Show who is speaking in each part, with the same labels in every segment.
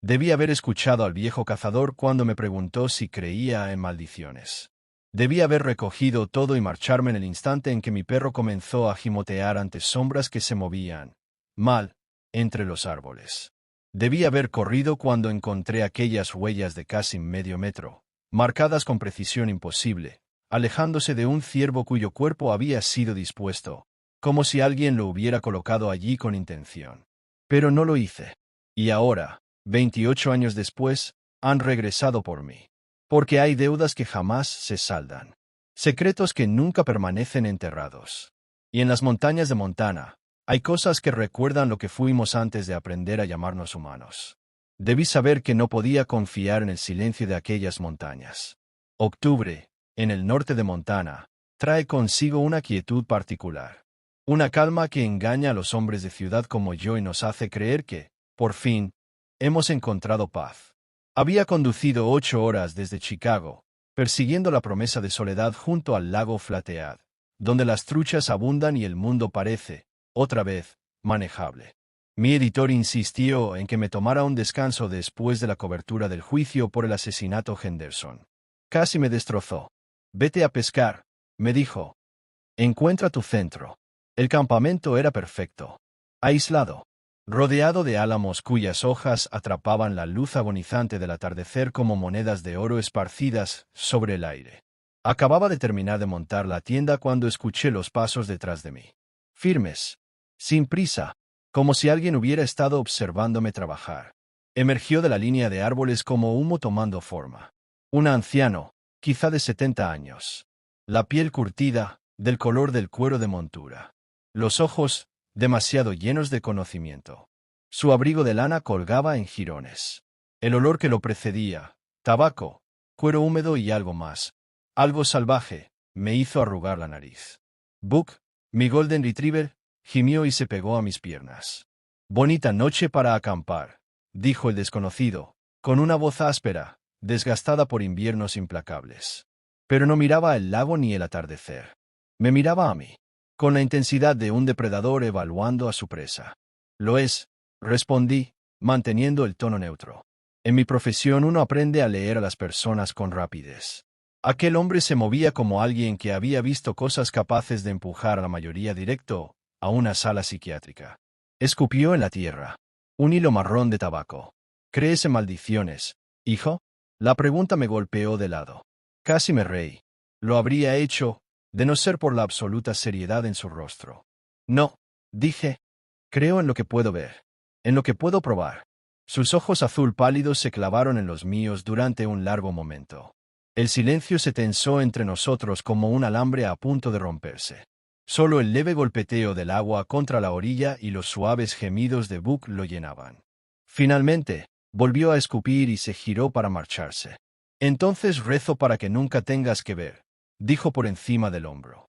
Speaker 1: Debí haber escuchado al viejo cazador cuando me preguntó si creía en maldiciones. Debí haber recogido todo y marcharme en el instante en que mi perro comenzó a gimotear ante sombras que se movían, mal, entre los árboles. Debí haber corrido cuando encontré aquellas huellas de casi medio metro, marcadas con precisión imposible, alejándose de un ciervo cuyo cuerpo había sido dispuesto, como si alguien lo hubiera colocado allí con intención. Pero no lo hice. Y ahora, 28 años después, han regresado por mí. Porque hay deudas que jamás se saldan. Secretos que nunca permanecen enterrados. Y en las montañas de Montana, hay cosas que recuerdan lo que fuimos antes de aprender a llamarnos humanos. Debí saber que no podía confiar en el silencio de aquellas montañas. Octubre, en el norte de Montana, trae consigo una quietud particular. Una calma que engaña a los hombres de ciudad como yo y nos hace creer que, por fin, hemos encontrado paz. Había conducido 8 horas desde Chicago, persiguiendo la promesa de soledad junto al lago Flathead, donde las truchas abundan y el mundo parece, otra vez, manejable. Mi editor insistió en que me tomara un descanso después de la cobertura del juicio por el asesinato Henderson. Casi me destrozó. Vete a pescar, me dijo. Encuentra tu centro. El campamento era perfecto. Aislado. Rodeado de álamos cuyas hojas atrapaban la luz agonizante del atardecer como monedas de oro esparcidas sobre el aire. Acababa de terminar de montar la tienda cuando escuché los pasos detrás de mí. Firmes. Sin prisa. Como si alguien hubiera estado observándome trabajar. Emergió de la línea de árboles como humo tomando forma. Un anciano, quizá de 70 años. La piel curtida, del color del cuero de montura. Los ojos, demasiado llenos de conocimiento. Su abrigo de lana colgaba en jirones. El olor que lo precedía, tabaco, cuero húmedo y algo más, algo salvaje, me hizo arrugar la nariz. Buck, mi Golden Retriever, gimió y se pegó a mis piernas. Bonita noche para acampar, dijo el desconocido, con una voz áspera, desgastada por inviernos implacables. Pero no miraba el lago ni el atardecer. Me miraba a mí, con la intensidad de un depredador evaluando a su presa. Lo es, respondí, manteniendo el tono neutro. En mi profesión uno aprende a leer a las personas con rapidez. Aquel hombre se movía como alguien que había visto cosas capaces de empujar a la mayoría directo a una sala psiquiátrica. Escupió en la tierra. Un hilo marrón de tabaco. ¿Crees en maldiciones, hijo? La pregunta me golpeó de lado. Casi me reí. Lo habría hecho, de no ser por la absoluta seriedad en su rostro. No, dije. Creo en lo que puedo ver. En lo que puedo probar. Sus ojos azul pálidos se clavaron en los míos durante un largo momento. El silencio se tensó entre nosotros como un alambre a punto de romperse. Solo el leve golpeteo del agua contra la orilla y los suaves gemidos de Buck lo llenaban. Finalmente, volvió a escupir y se giró para marcharse. Entonces rezo para que nunca tengas que ver, dijo por encima del hombro.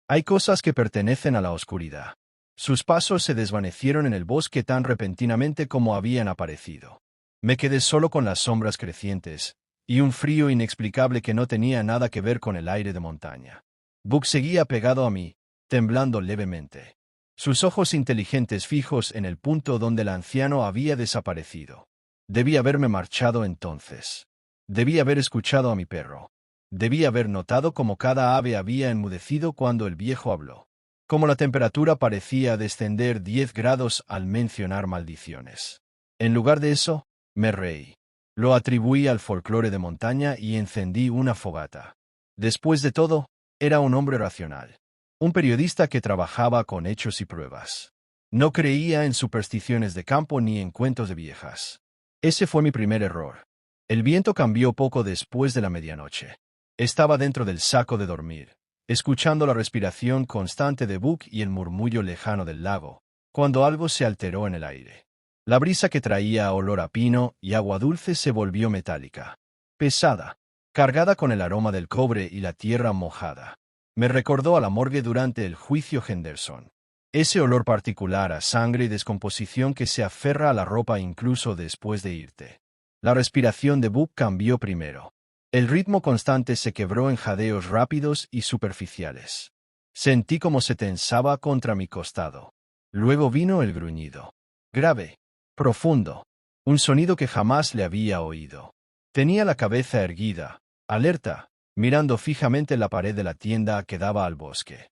Speaker 1: Hay cosas que pertenecen a la oscuridad. Sus pasos se desvanecieron en el bosque tan repentinamente como habían aparecido. Me quedé solo con las sombras crecientes, y un frío inexplicable que no tenía nada que ver con el aire de montaña. Buck seguía pegado a mí, temblando levemente. Sus ojos inteligentes fijos en el punto donde el anciano había desaparecido. Debí haberme marchado entonces. Debí haber escuchado a mi perro. Debí haber notado cómo cada ave había enmudecido cuando el viejo habló. Cómo la temperatura parecía descender 10 grados al mencionar maldiciones. En lugar de eso, me reí. Lo atribuí al folclore de montaña y encendí una fogata. Después de todo, era un hombre racional. Un periodista que trabajaba con hechos y pruebas. No creía en supersticiones de campo ni en cuentos de viejas. Ese fue mi primer error. El viento cambió poco después de la medianoche. Estaba dentro del saco de dormir, escuchando la respiración constante de Buck y el murmullo lejano del lago, cuando algo se alteró en el aire. La brisa que traía olor a pino y agua dulce se volvió metálica, pesada, cargada con el aroma del cobre y la tierra mojada. Me recordó a la morgue durante el juicio Henderson. Ese olor particular a sangre y descomposición que se aferra a la ropa incluso después de irte. La respiración de Buck cambió primero. El ritmo constante se quebró en jadeos rápidos y superficiales. Sentí como se tensaba contra mi costado. Luego vino el gruñido. Grave. Profundo. un sonido que jamás le había oído. Tenía la cabeza erguida, alerta, mirando fijamente la pared de la tienda que daba al bosque.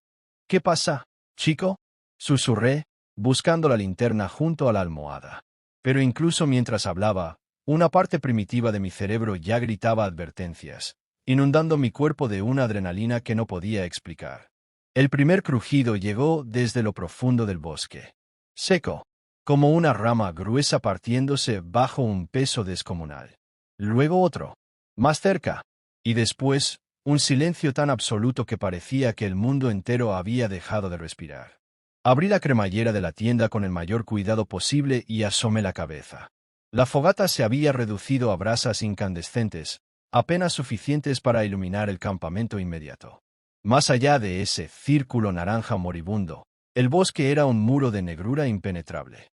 Speaker 1: ¿Qué pasa, chico?, susurré, buscando la linterna junto a la almohada. Pero incluso mientras hablaba, una parte primitiva de mi cerebro ya gritaba advertencias, inundando mi cuerpo de una adrenalina que no podía explicar. El primer crujido llegó desde lo profundo del bosque. Seco, como una rama gruesa partiéndose bajo un peso descomunal. Luego otro, más cerca, y después, un silencio tan absoluto que parecía que el mundo entero había dejado de respirar. Abrí la cremallera de la tienda con el mayor cuidado posible y asomé la cabeza. La fogata se había reducido a brasas incandescentes, apenas suficientes para iluminar el campamento inmediato. Más allá de ese círculo naranja moribundo, el bosque era un muro de negrura impenetrable.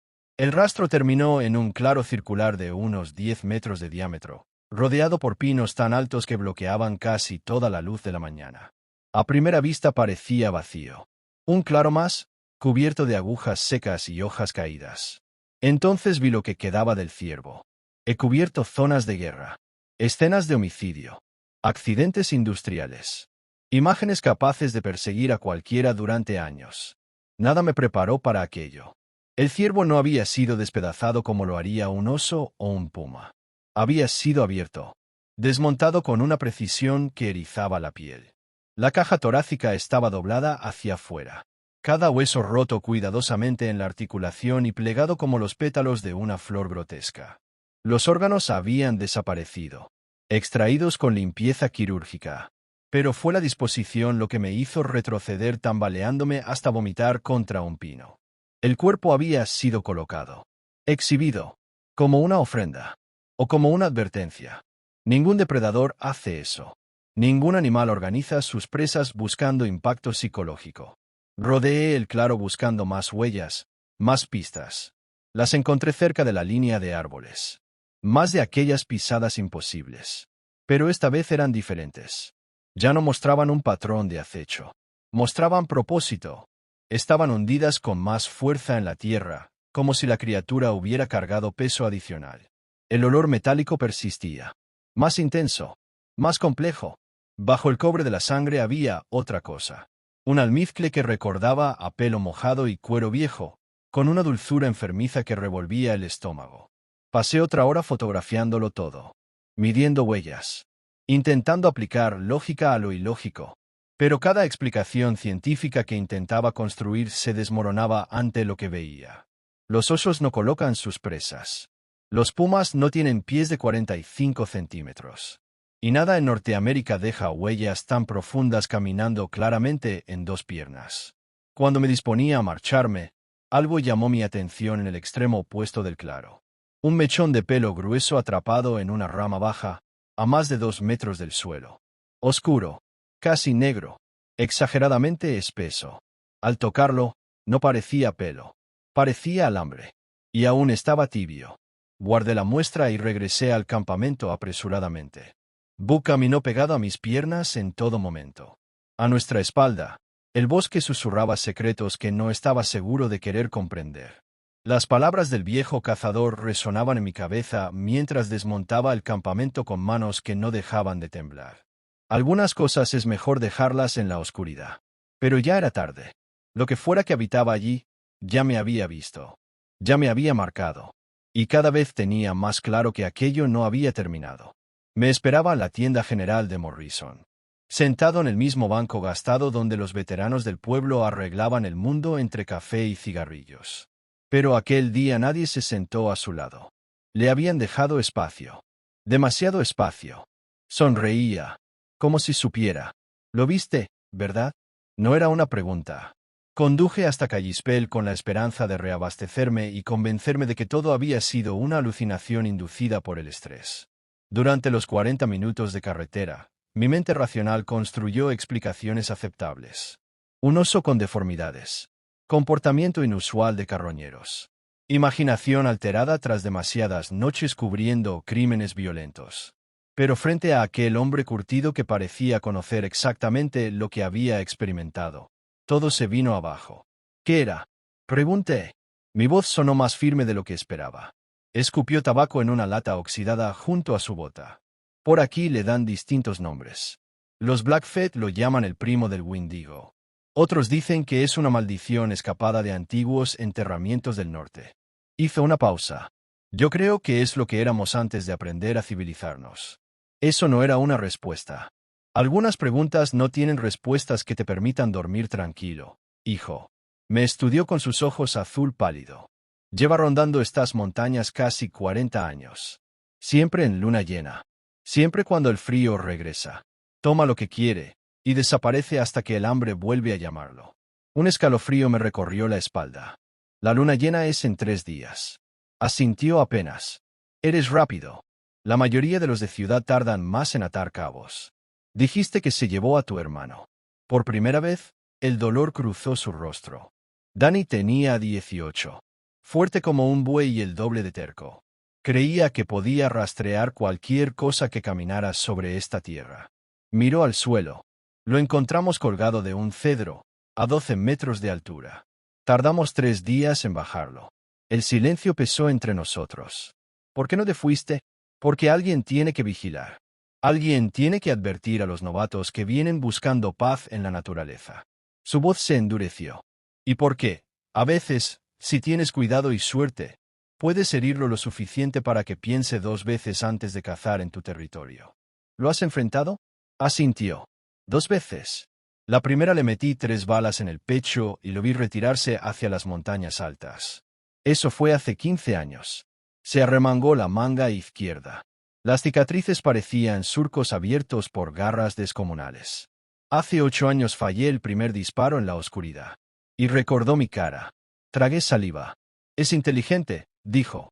Speaker 1: El rastro terminó en un claro circular de unos 10 metros de diámetro, rodeado por pinos tan altos que bloqueaban casi toda la luz de la mañana. A primera vista parecía vacío. Un claro más, cubierto de agujas secas y hojas caídas. Entonces vi lo que quedaba del ciervo. He cubierto zonas de guerra, escenas de homicidio, accidentes industriales, imágenes capaces de perseguir a cualquiera durante años. Nada me preparó para aquello. El ciervo no había sido despedazado como lo haría un oso o un puma. Había sido abierto, desmontado con una precisión que erizaba la piel. La caja torácica estaba doblada hacia afuera. Cada hueso roto cuidadosamente en la articulación y plegado como los pétalos de una flor grotesca. Los órganos habían desaparecido, extraídos con limpieza quirúrgica. Pero fue la disposición lo que me hizo retroceder tambaleándome hasta vomitar contra un pino. El cuerpo había sido colocado, exhibido, como una ofrenda, o como una advertencia. Ningún depredador hace eso. Ningún animal organiza sus presas buscando impacto psicológico. Rodeé el claro buscando más huellas, más pistas. Las encontré cerca de la línea de árboles. Más de aquellas pisadas imposibles. Pero esta vez eran diferentes. Ya no mostraban un patrón de acecho. Mostraban propósito. Estaban hundidas con más fuerza en la tierra, como si la criatura hubiera cargado peso adicional. El olor metálico persistía. Más intenso. Más complejo. Bajo el cobre de la sangre había otra cosa. Un almizcle que recordaba a pelo mojado y cuero viejo, con una dulzura enfermiza que revolvía el estómago. Pasé otra hora fotografiándolo todo, midiendo huellas, intentando aplicar lógica a lo ilógico, pero cada explicación científica que intentaba construir se desmoronaba ante lo que veía. Los osos no colocan sus presas. Los pumas no tienen pies de 45 centímetros. Y nada en Norteamérica deja huellas tan profundas caminando claramente en dos piernas. Cuando me disponía a marcharme, algo llamó mi atención en el extremo opuesto del claro. Un mechón de pelo grueso atrapado en una rama baja, a más de 2 metros del suelo. Oscuro, casi negro, exageradamente espeso. Al tocarlo, no parecía pelo. Parecía alambre. Y aún estaba tibio. Guardé la muestra y regresé al campamento apresuradamente. Buck caminó pegado a mis piernas en todo momento. A nuestra espalda, el bosque susurraba secretos que no estaba seguro de querer comprender. Las palabras del viejo cazador resonaban en mi cabeza mientras desmontaba el campamento con manos que no dejaban de temblar. Algunas cosas es mejor dejarlas en la oscuridad. Pero ya era tarde. Lo que fuera que habitaba allí, ya me había visto. Ya me había marcado. Y cada vez tenía más claro que aquello no había terminado. Me esperaba la tienda general de Morrison. Sentado en el mismo banco gastado donde los veteranos del pueblo arreglaban el mundo entre café y cigarrillos. Pero aquel día nadie se sentó a su lado. Le habían dejado espacio. Demasiado espacio. Sonreía, como si supiera. «¿Lo viste, verdad?» No era una pregunta. Conduje hasta Callispell con la esperanza de reabastecerme y convencerme de que todo había sido una alucinación inducida por el estrés. Durante los 40 minutos de carretera, mi mente racional construyó explicaciones aceptables. Un oso con deformidades. Comportamiento inusual de carroñeros. Imaginación alterada tras demasiadas noches cubriendo crímenes violentos. Pero frente a aquel hombre curtido que parecía conocer exactamente lo que había experimentado, todo se vino abajo. ¿Qué era?, pregunté. Mi voz sonó más firme de lo que esperaba. Escupió tabaco en una lata oxidada junto a su bota. Por aquí le dan distintos nombres. Los Blackfeet lo llaman el primo del Wendigo. Otros dicen que es una maldición escapada de antiguos enterramientos del norte. Hizo una pausa. Yo creo que es lo que éramos antes de aprender a civilizarnos. Eso no era una respuesta. Algunas preguntas no tienen respuestas que te permitan dormir tranquilo, hijo. Me estudió con sus ojos azul pálido. Lleva rondando estas montañas casi 40 años. Siempre en luna llena. Siempre cuando el frío regresa. Toma lo que quiere, y desaparece hasta que el hambre vuelve a llamarlo. Un escalofrío me recorrió la espalda. La luna llena es en 3 días. Asintió apenas. Eres rápido. La mayoría de los de ciudad tardan más en atar cabos. Dijiste que se llevó a tu hermano. Por primera vez, el dolor cruzó su rostro. Danny tenía 18. Fuerte como un buey y el doble de terco. Creía que podía rastrear cualquier cosa que caminara sobre esta tierra. Miró al suelo. Lo encontramos colgado de un cedro, a 12 metros de altura. Tardamos 3 días en bajarlo. El silencio pesó entre nosotros. ¿Por qué no te fuiste? Porque alguien tiene que vigilar. Alguien tiene que advertir a los novatos que vienen buscando paz en la naturaleza. Su voz se endureció. ¿Y por qué? A veces, si tienes cuidado y suerte, puedes herirlo lo suficiente para que piense 2 veces antes de cazar en tu territorio. ¿Lo has enfrentado? Asintió. 2 veces. La primera le metí 3 balas en el pecho y lo vi retirarse hacia las montañas altas. Eso fue hace 15 años. Se arremangó la manga izquierda. Las cicatrices parecían surcos abiertos por garras descomunales. Hace 8 años fallé el primer disparo en la oscuridad. Y recordó mi cara. Tragué saliva. Es inteligente, dijo.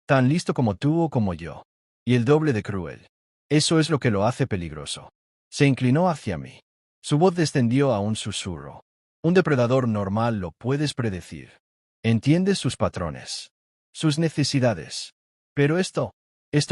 Speaker 1: Tan listo como tú o como yo. Y el doble de cruel. Eso es lo que lo hace peligroso. Se inclinó hacia mí. Su voz descendió a un susurro. Un depredador normal lo puedes predecir. Entiendes sus patrones. Sus necesidades. Pero esto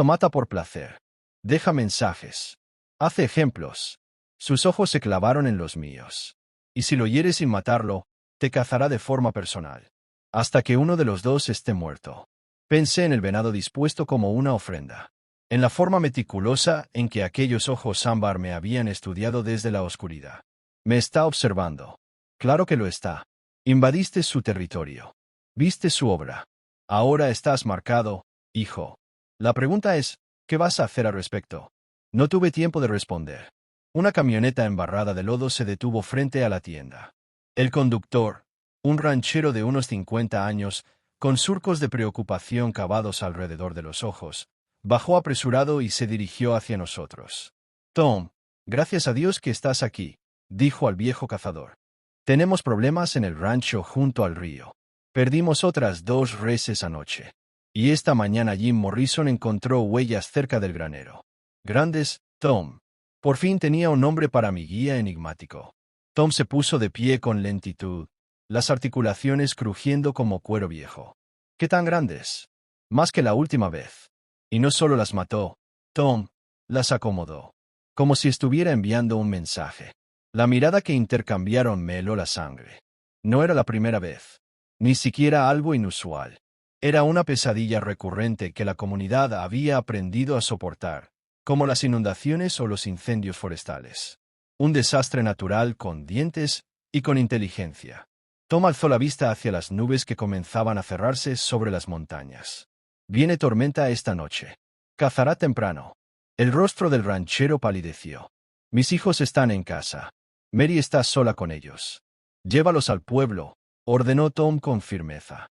Speaker 1: mata por placer. Deja mensajes. Hace ejemplos. Sus ojos se clavaron en los míos. Y si lo hieres sin matarlo, te cazará de forma personal. Hasta que uno de los dos esté muerto. Pensé en el venado dispuesto como una ofrenda. En la forma meticulosa en que aquellos ojos ámbar me habían estudiado desde la oscuridad. Me está observando. Claro que lo está. Invadiste su territorio. Viste su obra. Ahora estás marcado, hijo. La pregunta es, ¿qué vas a hacer al respecto? No tuve tiempo de responder. Una camioneta embarrada de lodo se detuvo frente a la tienda. El conductor, un ranchero de unos 50 años, con surcos de preocupación cavados alrededor de los ojos, bajó apresurado y se dirigió hacia nosotros. Tom, gracias a Dios que estás aquí, dijo al viejo cazador. Tenemos problemas en el rancho junto al río. Perdimos otras 2 reses anoche. Y esta mañana Jim Morrison encontró huellas cerca del granero. Grandes, Tom. Por fin tenía un nombre para mi guía enigmático. Tom se puso de pie con lentitud, las articulaciones crujiendo como cuero viejo. ¿Qué tan grandes? Más que la última vez. Y no solo las mató, Tom, las acomodó. Como si estuviera enviando un mensaje. La mirada que intercambiaron me heló la sangre. No era la primera vez. Ni siquiera algo inusual. Era una pesadilla recurrente que la comunidad había aprendido a soportar, como las inundaciones o los incendios forestales. Un desastre natural con dientes y con inteligencia. Tom alzó la vista hacia las nubes que comenzaban a cerrarse sobre las montañas. Viene tormenta esta noche. Cazará temprano. El rostro del ranchero palideció. Mis hijos están en casa. Mary está sola con ellos. Llévalos al pueblo, ordenó Tom con firmeza.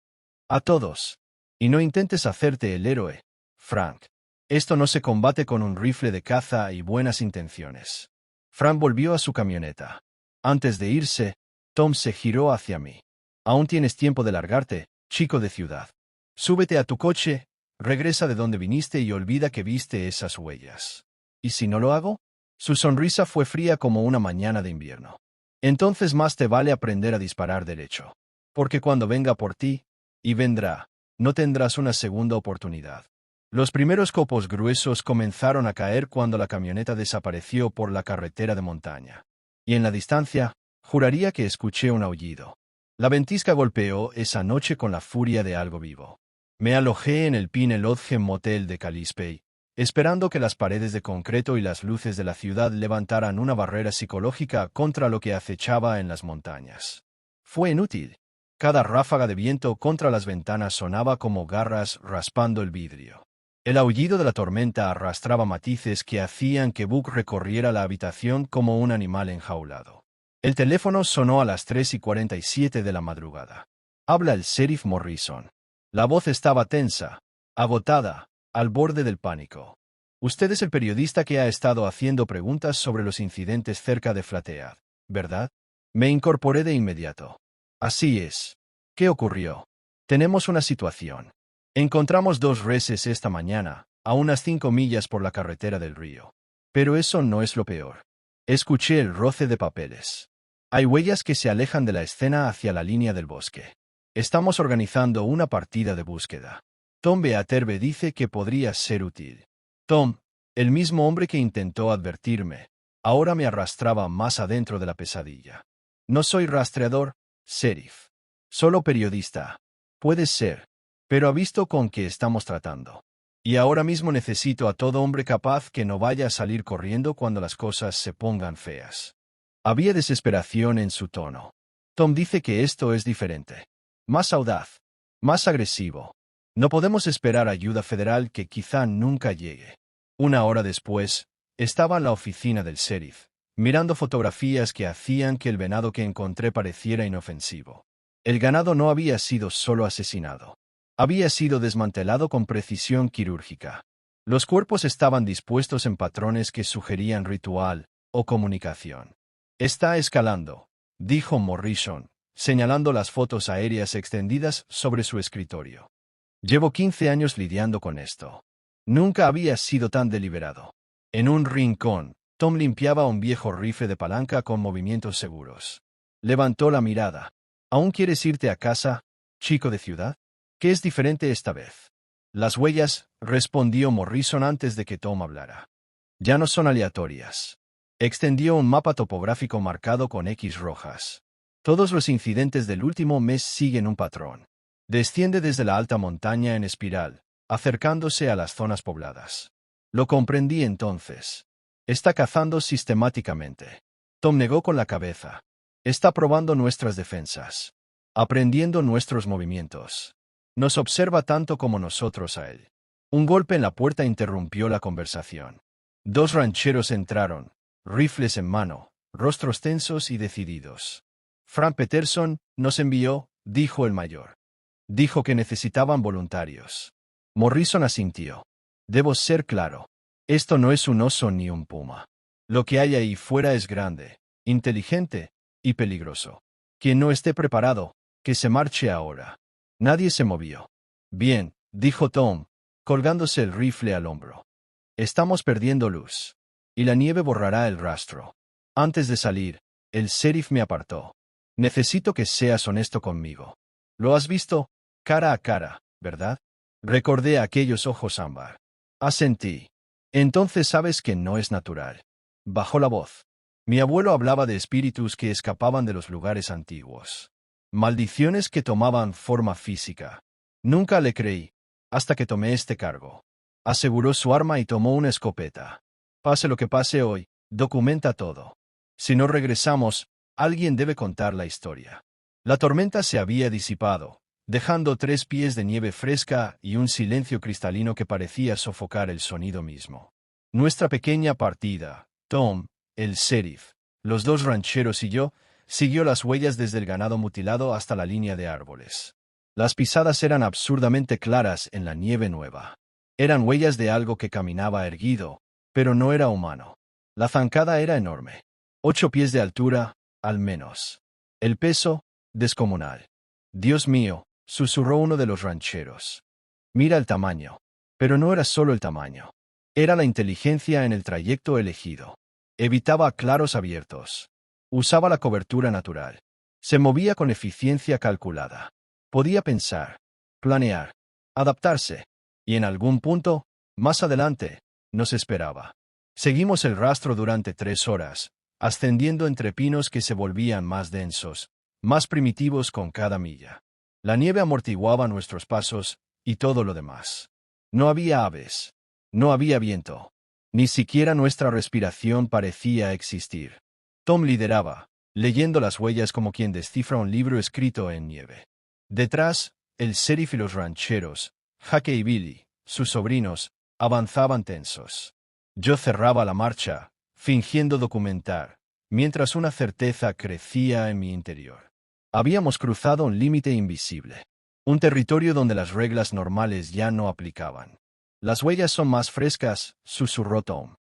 Speaker 1: A todos. Y no intentes hacerte el héroe, Frank. Esto no se combate con un rifle de caza y buenas intenciones. Frank volvió a su camioneta. Antes de irse, Tom se giró hacia mí. Aún tienes tiempo de largarte, chico de ciudad. Súbete a tu coche, regresa de donde viniste y olvida que viste esas huellas. ¿Y si no lo hago? Su sonrisa fue fría como una mañana de invierno. Entonces más te vale aprender a disparar derecho. Porque cuando venga por ti, y vendrá, no tendrás una segunda oportunidad. Los primeros copos gruesos comenzaron a caer cuando la camioneta desapareció por la carretera de montaña. Y en la distancia, juraría que escuché un aullido. La ventisca golpeó esa noche con la furia de algo vivo. Me alojé en el Pine Lodge Motel de Calispey, esperando que las paredes de concreto y las luces de la ciudad levantaran una barrera psicológica contra lo que acechaba en las montañas. Fue inútil. Cada ráfaga de viento contra las ventanas sonaba como garras raspando el vidrio. El aullido de la tormenta arrastraba matices que hacían que Buck recorriera la habitación como un animal enjaulado. El teléfono sonó a las 3:47 de la madrugada. Habla el sheriff Morrison. La voz estaba tensa, agotada, al borde del pánico. Usted es el periodista que ha estado haciendo preguntas sobre los incidentes cerca de Flathead, ¿verdad? Me incorporé de inmediato. Así es. ¿Qué ocurrió? Tenemos una situación. Encontramos 2 reses esta mañana, a unas 5 millas por la carretera del río. Pero eso no es lo peor. Escuché el roce de papeles. Hay huellas que se alejan de la escena hacia la línea del bosque. Estamos organizando una partida de búsqueda. Tom Beaterbe dice que podría ser útil. Tom, el mismo hombre que intentó advertirme, ahora me arrastraba más adentro de la pesadilla. No soy rastreador, sheriff. Solo periodista. Puede ser. Pero ha visto con qué estamos tratando. Y ahora mismo necesito a todo hombre capaz que no vaya a salir corriendo cuando las cosas se pongan feas. Había desesperación en su tono. Tom dice que esto es diferente. Más audaz. Más agresivo. No podemos esperar ayuda federal que quizá nunca llegue. Una hora después, estaba en la oficina del sheriff, mirando fotografías que hacían que el venado que encontré pareciera inofensivo. El ganado no había sido solo asesinado. Había sido desmantelado con precisión quirúrgica. Los cuerpos estaban dispuestos en patrones que sugerían ritual o comunicación. Está escalando, dijo Morrison, señalando las fotos aéreas extendidas sobre su escritorio. Llevo 15 años lidiando con esto. Nunca había sido tan deliberado. En un rincón, Tom limpiaba un viejo rifle de palanca con movimientos seguros. Levantó la mirada. ¿Aún quieres irte a casa, chico de ciudad? ¿Qué es diferente esta vez? Las huellas, respondió Morrison antes de que Tom hablara. Ya no son aleatorias. Extendió un mapa topográfico marcado con X rojas. Todos los incidentes del último mes siguen un patrón. Desciende desde la alta montaña en espiral, acercándose a las zonas pobladas. Lo comprendí entonces. Está cazando sistemáticamente. Tom negó con la cabeza. Está probando nuestras defensas. Aprendiendo nuestros movimientos. Nos observa tanto como nosotros a él. Un golpe en la puerta interrumpió la conversación. 2 rancheros entraron, rifles en mano, rostros tensos y decididos. Frank Peterson nos envió, dijo el mayor. Dijo que necesitaban voluntarios. Morrison asintió. Debo ser claro. Esto no es un oso ni un puma. Lo que hay ahí fuera es grande, inteligente y peligroso. Quien no esté preparado, que se marche ahora. Nadie se movió. Bien, dijo Tom, colgándose el rifle al hombro. Estamos perdiendo luz. Y la nieve borrará el rastro. Antes de salir, el sheriff me apartó. Necesito que seas honesto conmigo. Lo has visto, cara a cara, ¿verdad? Recordé aquellos ojos ámbar. Asentí. Entonces sabes que no es natural. Bajó la voz. Mi abuelo hablaba de espíritus que escapaban de los lugares antiguos. Maldiciones que tomaban forma física. Nunca le creí, hasta que tomé este cargo. Aseguró su arma y tomó una escopeta. Pase lo que pase hoy, documenta todo. Si no regresamos, alguien debe contar la historia. La tormenta se había disipado, dejando 3 pies de nieve fresca y un silencio cristalino que parecía sofocar el sonido mismo. Nuestra pequeña partida, Tom, el sheriff, los 2 rancheros y yo, siguió las huellas desde el ganado mutilado hasta la línea de árboles. Las pisadas eran absurdamente claras en la nieve nueva. Eran huellas de algo que caminaba erguido, pero no era humano. La zancada era enorme. 8 pies de altura, al menos. El peso, descomunal. Dios mío, susurró uno de los rancheros. Mira el tamaño. Pero no era solo el tamaño. Era la inteligencia en el trayecto elegido. Evitaba claros abiertos. Usaba la cobertura natural. Se movía con eficiencia calculada. Podía pensar, planear, adaptarse. Y en algún punto, más adelante, nos esperaba. Seguimos el rastro durante 3 horas, ascendiendo entre pinos que se volvían más densos, más primitivos con cada milla. La nieve amortiguaba nuestros pasos, y todo lo demás. No había aves. No había viento. Ni siquiera nuestra respiración parecía existir. Tom lideraba, leyendo las huellas como quien descifra un libro escrito en nieve. Detrás, el sheriff y los rancheros, Jaque y Billy, sus sobrinos, avanzaban tensos. Yo cerraba la marcha, fingiendo documentar, mientras una certeza crecía en mi interior. Habíamos cruzado un límite invisible. Un territorio donde las reglas normales ya no aplicaban. Las huellas son más frescas, susurró Tom.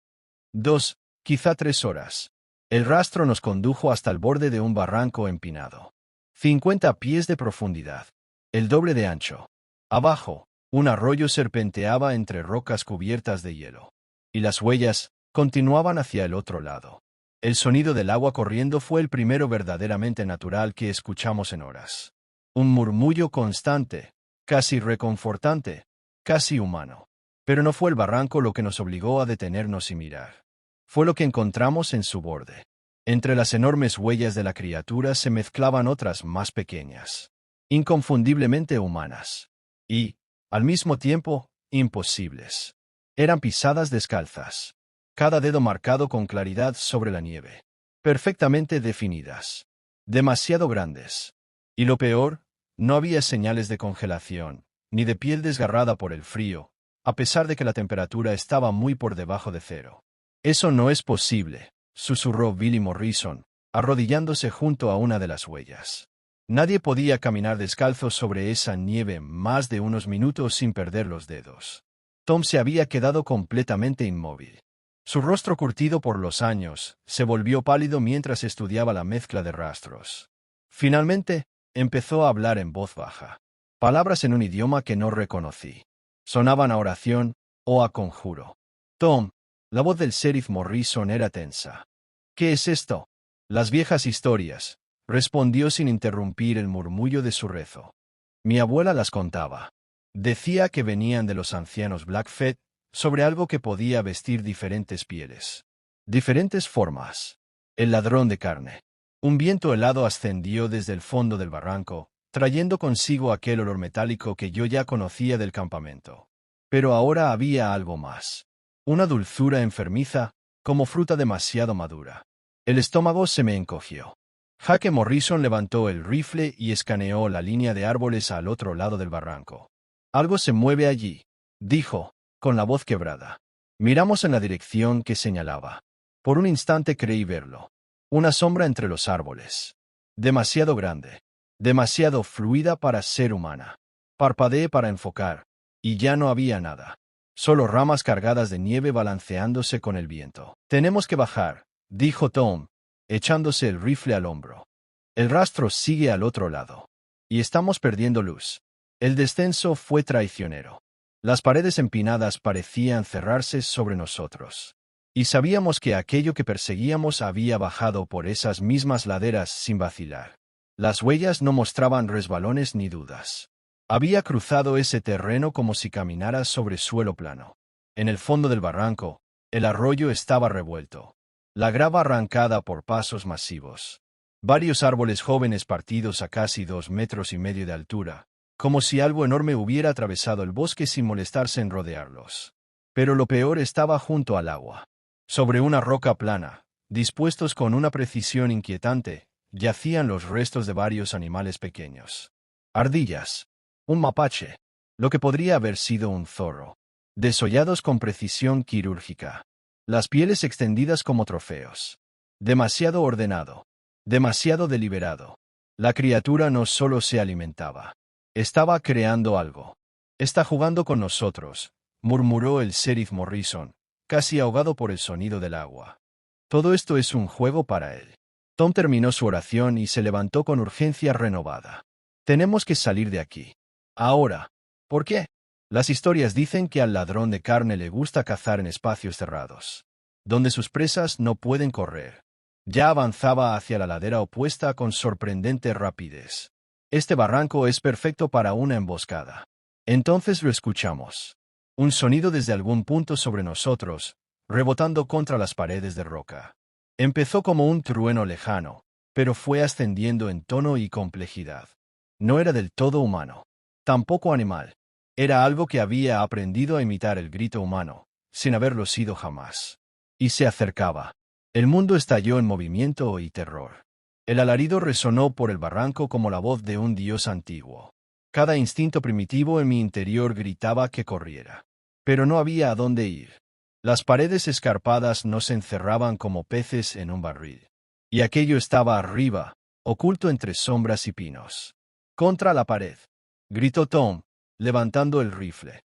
Speaker 1: 2, quizá 3 horas. El rastro nos condujo hasta el borde de un barranco empinado. 50 pies de profundidad. El doble de ancho. Abajo, un arroyo serpenteaba entre rocas cubiertas de hielo. Y las huellas continuaban hacia el otro lado. El sonido del agua corriendo fue el primero verdaderamente natural que escuchamos en horas. Un murmullo constante, casi reconfortante, casi humano. Pero no fue el barranco lo que nos obligó a detenernos y mirar. Fue lo que encontramos en su borde. Entre las enormes huellas de la criatura se mezclaban otras más pequeñas, inconfundiblemente humanas. Y, al mismo tiempo, imposibles. Eran pisadas descalzas. Cada dedo marcado con claridad sobre la nieve. Perfectamente definidas. Demasiado grandes. Y lo peor, no había señales de congelación, ni de piel desgarrada por el frío, a pesar de que la temperatura estaba muy por debajo de cero. Eso no es posible, susurró Billy Morrison, arrodillándose junto a una de las huellas. Nadie podía caminar descalzo sobre esa nieve más de unos minutos sin perder los dedos. Tom se había quedado completamente inmóvil. Su rostro curtido por los años se volvió pálido mientras estudiaba la mezcla de rastros. Finalmente, empezó a hablar en voz baja. Palabras en un idioma que no reconocí. Sonaban a oración o a conjuro. Tom, la voz del sheriff Morrison era tensa. ¿Qué es esto? Las viejas historias, respondió sin interrumpir el murmullo de su rezo. Mi abuela las contaba. Decía que venían de los ancianos Blackfeet, sobre algo que podía vestir diferentes pieles. Diferentes formas. El ladrón de carne. Un viento helado ascendió desde el fondo del barranco, trayendo consigo aquel olor metálico que yo ya conocía del campamento. Pero ahora había algo más. Una dulzura enfermiza, como fruta demasiado madura. El estómago se me encogió. Jaque Morrison levantó el rifle y escaneó la línea de árboles al otro lado del barranco. Algo se mueve allí, dijo, con la voz quebrada. Miramos en la dirección que señalaba. Por un instante creí verlo. Una sombra entre los árboles. Demasiado grande. Demasiado fluida para ser humana. Parpadeé para enfocar, y ya no había nada. Solo ramas cargadas de nieve balanceándose con el viento. Tenemos que bajar, dijo Tom, echándose el rifle al hombro. El rastro sigue al otro lado. Y estamos perdiendo luz. El descenso fue traicionero. Las paredes empinadas parecían cerrarse sobre nosotros. Y sabíamos que aquello que perseguíamos había bajado por esas mismas laderas sin vacilar. Las huellas no mostraban resbalones ni dudas. Había cruzado ese terreno como si caminara sobre suelo plano. En el fondo del barranco, el arroyo estaba revuelto. La grava arrancada por pasos masivos. Varios árboles jóvenes partidos a casi 2,5 metros de altura, como si algo enorme hubiera atravesado el bosque sin molestarse en rodearlos. Pero lo peor estaba junto al agua. Sobre una roca plana, dispuestos con una precisión inquietante, yacían los restos de varios animales pequeños. Ardillas. Un mapache. Lo que podría haber sido un zorro. Desollados con precisión quirúrgica. Las pieles extendidas como trofeos. Demasiado ordenado. Demasiado deliberado. La criatura no solo se alimentaba. Estaba creando algo. Está jugando con nosotros, murmuró el sheriff Morrison, casi ahogado por el sonido del agua. Todo esto es un juego para él. Tom terminó su oración y se levantó con urgencia renovada. Tenemos que salir de aquí. Ahora. ¿Por qué? Las historias dicen que al ladrón de carne le gusta cazar en espacios cerrados, donde sus presas no pueden correr. Ya avanzaba hacia la ladera opuesta con sorprendente rapidez. Este barranco es perfecto para una emboscada. Entonces lo escuchamos. Un sonido desde algún punto sobre nosotros, rebotando contra las paredes de roca. Empezó como un trueno lejano, pero fue ascendiendo en tono y complejidad. No era del todo humano. Tampoco animal. Era algo que había aprendido a imitar el grito humano, sin haberlo sido jamás. Y se acercaba. El mundo estalló en movimiento y terror. El alarido resonó por el barranco como la voz de un dios antiguo. Cada instinto primitivo en mi interior gritaba que corriera. Pero no había a dónde ir. Las paredes escarpadas nos encerraban como peces en un barril. Y aquello estaba arriba, oculto entre sombras y pinos. «Contra la pared», gritó Tom, levantando el rifle.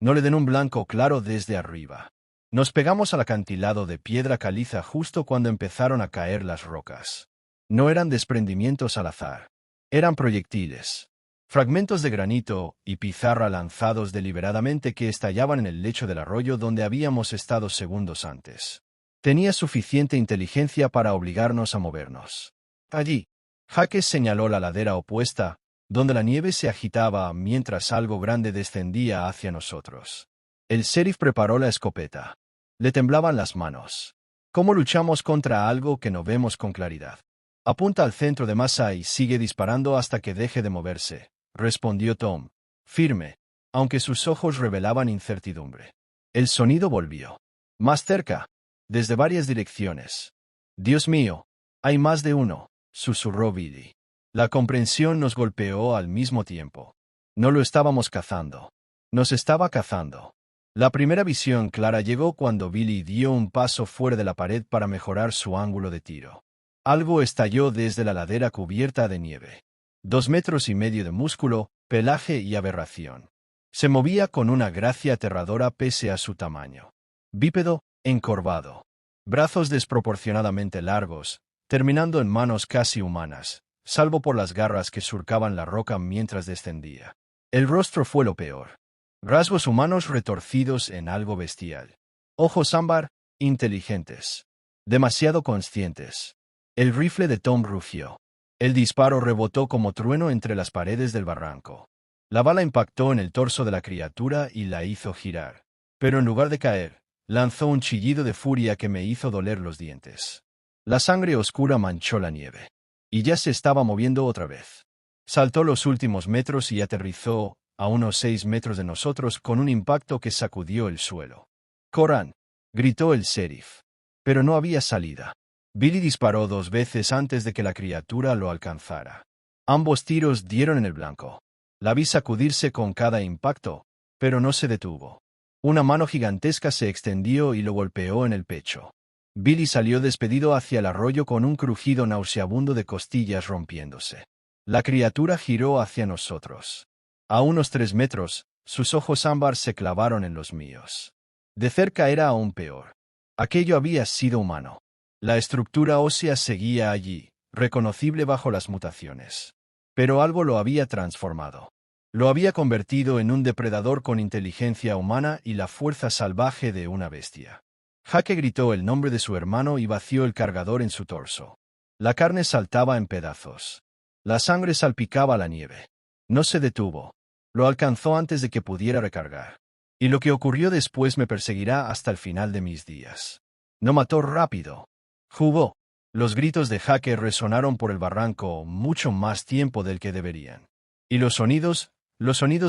Speaker 1: «No le den un blanco claro desde arriba». Nos pegamos al acantilado de piedra caliza justo cuando empezaron a caer las rocas. No eran desprendimientos al azar. Eran proyectiles. Fragmentos de granito y pizarra lanzados deliberadamente que estallaban en el lecho del arroyo donde habíamos estado segundos antes. Tenía suficiente inteligencia para obligarnos a movernos. Allí, Jake señaló la ladera opuesta, donde la nieve se agitaba mientras algo grande descendía hacia nosotros. El sheriff preparó la escopeta. Le temblaban las manos. ¿Cómo luchamos contra algo que no vemos con claridad? Apunta al centro de masa y sigue disparando hasta que deje de moverse, respondió Tom, firme, aunque sus ojos revelaban incertidumbre. El sonido volvió. Más cerca, desde varias direcciones. «Dios mío, hay más de uno», susurró Billy. La comprensión nos golpeó al mismo tiempo. No lo estábamos cazando. Nos estaba cazando. La primera visión clara llegó cuando Billy dio un paso fuera de la pared para mejorar su ángulo de tiro. Algo estalló desde la ladera cubierta de nieve. 2,5 metros de músculo, pelaje y aberración. Se movía con una gracia aterradora pese a su tamaño. Bípedo, encorvado. Brazos desproporcionadamente largos, terminando en manos casi humanas, salvo por las garras que surcaban la roca mientras descendía. El rostro fue lo peor. Rasgos humanos retorcidos en algo bestial. Ojos ámbar, inteligentes. Demasiado conscientes. El rifle de Tom rugió. El disparo rebotó como trueno entre las paredes del barranco. La bala impactó en el torso de la criatura y la hizo girar. Pero en lugar de caer, lanzó un chillido de furia que me hizo doler los dientes. La sangre oscura manchó la nieve. Y ya se estaba moviendo otra vez. Saltó los últimos metros y aterrizó a unos 6 metros de nosotros con un impacto que sacudió el suelo. «Corran», gritó el sheriff. Pero no había salida. Billy disparó 2 veces antes de que la criatura lo alcanzara. Ambos tiros dieron en el blanco. La vi sacudirse con cada impacto, pero no se detuvo. Una mano gigantesca se extendió y lo golpeó en el pecho. Billy salió despedido hacia el arroyo con un crujido nauseabundo de costillas rompiéndose. La criatura giró hacia nosotros. A unos 3 metros, sus ojos ámbar se clavaron en los míos. De cerca era aún peor. Aquello había sido humano. La estructura ósea seguía allí, reconocible bajo las mutaciones. Pero algo lo había transformado. Lo había convertido en un depredador con inteligencia humana y la fuerza salvaje de una bestia. Jake gritó el nombre de su hermano y vació el cargador en su torso. La carne saltaba en pedazos. La sangre salpicaba la nieve. No se detuvo. Lo alcanzó antes de que pudiera recargar. Y lo que ocurrió después me perseguirá hasta el final de mis días. No mató rápido. Jugó. Los gritos de Jake resonaron por el barranco mucho más tiempo del que deberían. Y los sonidos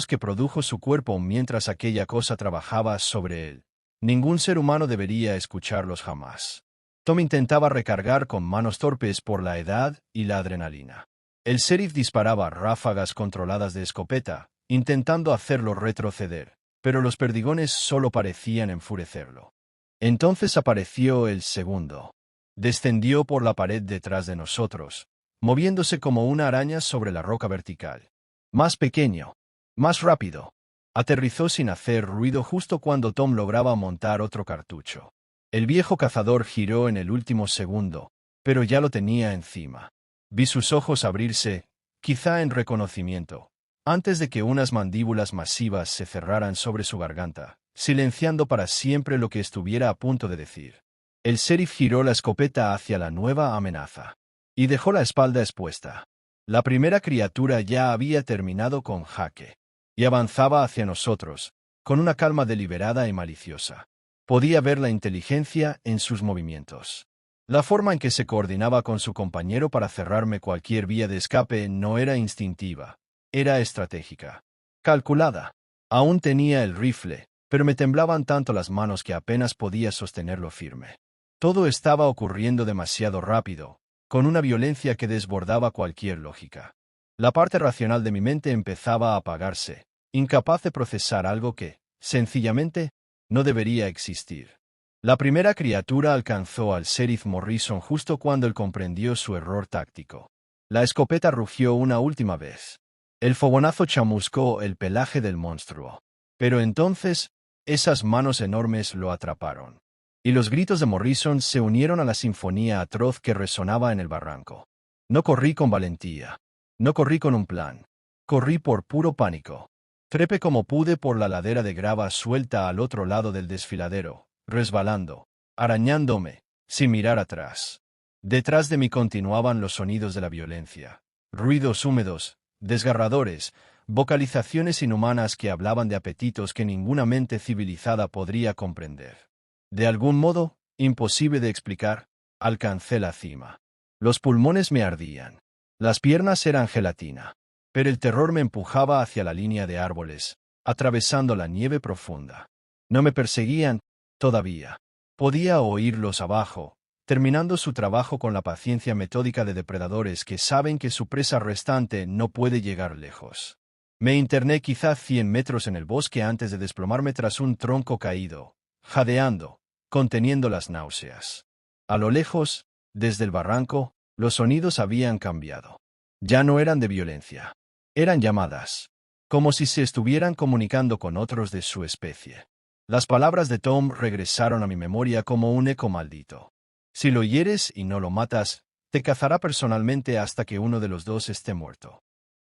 Speaker 1: que produjo su cuerpo mientras aquella cosa trabajaba sobre él. Ningún ser humano debería escucharlos jamás. Tom intentaba recargar con manos torpes por la edad y la adrenalina. El sheriff disparaba ráfagas controladas de escopeta, intentando hacerlo retroceder, pero los perdigones solo parecían enfurecerlo. Entonces apareció el segundo. Descendió por la pared detrás de nosotros, moviéndose como una araña sobre la roca vertical. Más pequeño, más rápido. Aterrizó sin hacer ruido justo cuando Tom lograba montar otro cartucho. El viejo cazador giró en el último segundo, pero ya lo tenía encima. Vi sus ojos abrirse, quizá en reconocimiento, antes de que unas mandíbulas masivas se cerraran sobre su garganta, silenciando para siempre lo que estuviera a punto de decir. El sheriff giró la escopeta hacia la nueva amenaza. Y dejó la espalda expuesta. La primera criatura ya había terminado con Jake. Y avanzaba hacia nosotros, con una calma deliberada y maliciosa. Podía ver la inteligencia en sus movimientos. La forma en que se coordinaba con su compañero para cerrarme cualquier vía de escape no era instintiva, era estratégica. Calculada. Aún tenía el rifle, pero me temblaban tanto las manos que apenas podía sostenerlo firme. Todo estaba ocurriendo demasiado rápido, con una violencia que desbordaba cualquier lógica. La parte racional de mi mente empezaba a apagarse, incapaz de procesar algo que, sencillamente, no debería existir. La primera criatura alcanzó al sheriff Morrison justo cuando él comprendió su error táctico. La escopeta rugió una última vez. El fogonazo chamuscó el pelaje del monstruo. Pero entonces, esas manos enormes lo atraparon. Y los gritos de Morrison se unieron a la sinfonía atroz que resonaba en el barranco. No corrí con valentía. No corrí con un plan. Corrí por puro pánico. Trepé como pude por la ladera de grava suelta al otro lado del desfiladero, resbalando, arañándome, sin mirar atrás. Detrás de mí continuaban los sonidos de la violencia. Ruidos húmedos, desgarradores, vocalizaciones inhumanas que hablaban de apetitos que ninguna mente civilizada podría comprender. De algún modo, imposible de explicar, alcancé la cima. Los pulmones me ardían. Las piernas eran gelatina. Pero el terror me empujaba hacia la línea de árboles, atravesando la nieve profunda. No me perseguían, todavía. Podía oírlos abajo, terminando su trabajo con la paciencia metódica de depredadores que saben que su presa restante no puede llegar lejos. Me interné quizá 100 metros en el bosque antes de desplomarme tras un tronco caído, jadeando, conteniendo las náuseas. A lo lejos, desde el barranco, los sonidos habían cambiado. Ya no eran de violencia. Eran llamadas, como si se estuvieran comunicando con otros de su especie. Las palabras de Tom regresaron a mi memoria como un eco maldito. Si lo hieres y no lo matas, te cazará personalmente hasta que uno de los dos esté muerto.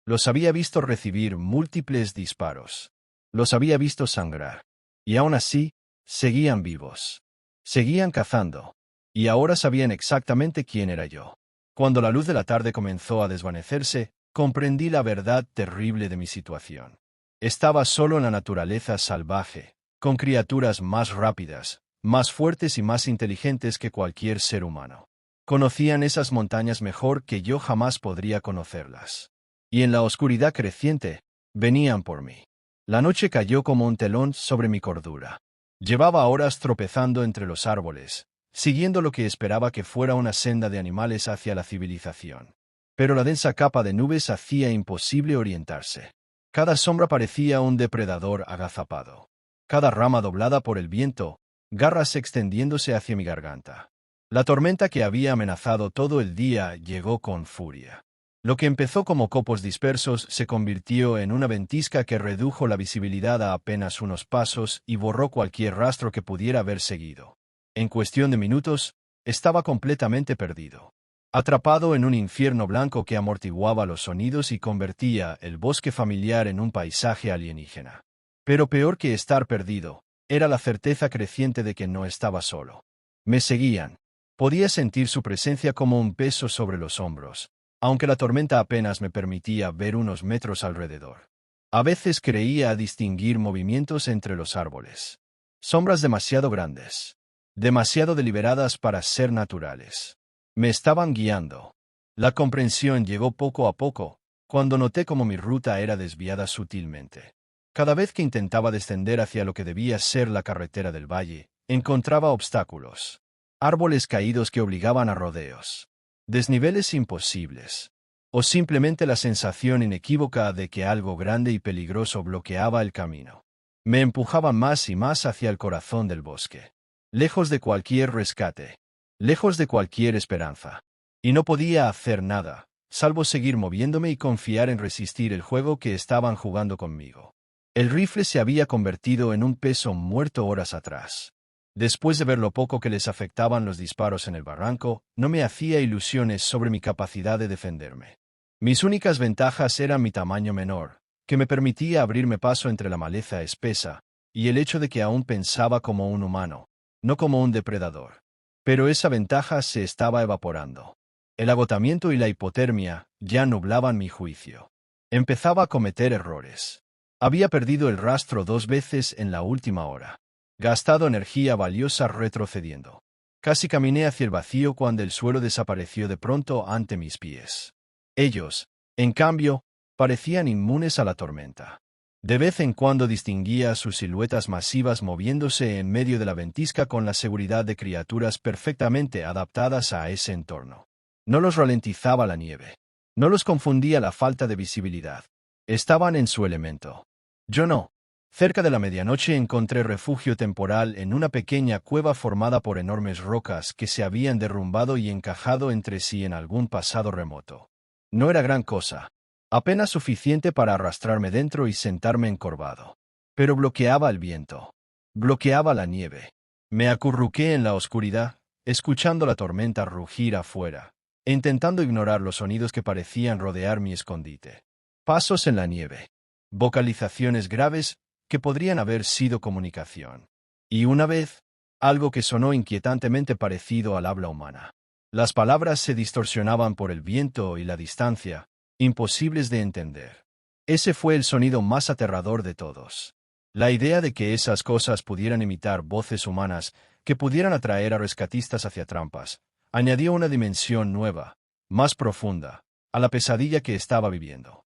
Speaker 1: Los había visto recibir múltiples disparos. Los había visto sangrar. Y aún así, seguían vivos. Seguían cazando. Y ahora sabían exactamente quién era yo. Cuando la luz de la tarde comenzó a desvanecerse, comprendí la verdad terrible de mi situación. Estaba solo en la naturaleza salvaje, con criaturas más rápidas, más fuertes y más inteligentes que cualquier ser humano. Conocían esas montañas mejor que yo jamás podría conocerlas. Y en la oscuridad creciente, venían por mí. La noche cayó como un telón sobre mi cordura. Llevaba horas tropezando entre los árboles, siguiendo lo que esperaba que fuera una senda de animales hacia la civilización. Pero la densa capa de nubes hacía imposible orientarse. Cada sombra parecía un depredador agazapado. Cada rama doblada por el viento, garras extendiéndose hacia mi garganta. La tormenta que había amenazado todo el día llegó con furia. Lo que empezó como copos dispersos se convirtió en una ventisca que redujo la visibilidad a apenas unos pasos y borró cualquier rastro que pudiera haber seguido. En cuestión de minutos, estaba completamente perdido. Atrapado en un infierno blanco que amortiguaba los sonidos y convertía el bosque familiar en un paisaje alienígena. Pero peor que estar perdido, era la certeza creciente de que no estaba solo. Me seguían. Podía sentir su presencia como un peso sobre los hombros, aunque la tormenta apenas me permitía ver unos metros alrededor. A veces creía distinguir movimientos entre los árboles. Sombras demasiado grandes, demasiado deliberadas para ser naturales. Me estaban guiando. La comprensión llegó poco a poco, cuando noté cómo mi ruta era desviada sutilmente. Cada vez que intentaba descender hacia lo que debía ser la carretera del valle, encontraba obstáculos. Árboles caídos que obligaban a rodeos. Desniveles imposibles. O simplemente la sensación inequívoca de que algo grande y peligroso bloqueaba el camino. Me empujaban más y más hacia el corazón del bosque. Lejos de cualquier rescate. Lejos de cualquier esperanza. Y no podía hacer nada, salvo seguir moviéndome y confiar en resistir el juego que estaban jugando conmigo. El rifle se había convertido en un peso muerto horas atrás. Después de ver lo poco que les afectaban los disparos en el barranco, no me hacía ilusiones sobre mi capacidad de defenderme. Mis únicas ventajas eran mi tamaño menor, que me permitía abrirme paso entre la maleza espesa, y el hecho de que aún pensaba como un humano, no como un depredador. Pero esa ventaja se estaba evaporando. El agotamiento y la hipotermia ya nublaban mi juicio. Empezaba a cometer errores. Había perdido el rastro 2 veces en la última hora. Gastado energía valiosa retrocediendo. Casi caminé hacia el vacío cuando el suelo desapareció de pronto ante mis pies. Ellos, en cambio, parecían inmunes a la tormenta. De vez en cuando distinguía sus siluetas masivas moviéndose en medio de la ventisca con la seguridad de criaturas perfectamente adaptadas a ese entorno. No los ralentizaba la nieve. No los confundía la falta de visibilidad. Estaban en su elemento. Yo no. Cerca de la medianoche encontré refugio temporal en una pequeña cueva formada por enormes rocas que se habían derrumbado y encajado entre sí en algún pasado remoto. No era gran cosa. Apenas suficiente para arrastrarme dentro y sentarme encorvado. Pero bloqueaba el viento. Bloqueaba la nieve. Me acurruqué en la oscuridad, escuchando la tormenta rugir afuera, e intentando ignorar los sonidos que parecían rodear mi escondite. Pasos en la nieve. Vocalizaciones graves que podrían haber sido comunicación. Y una vez, algo que sonó inquietantemente parecido al habla humana. Las palabras se distorsionaban por el viento y la distancia, imposibles de entender. Ese fue el sonido más aterrador de todos. La idea de que esas cosas pudieran imitar voces humanas, que pudieran atraer a rescatistas hacia trampas, añadió una dimensión nueva, más profunda, a la pesadilla que estaba viviendo.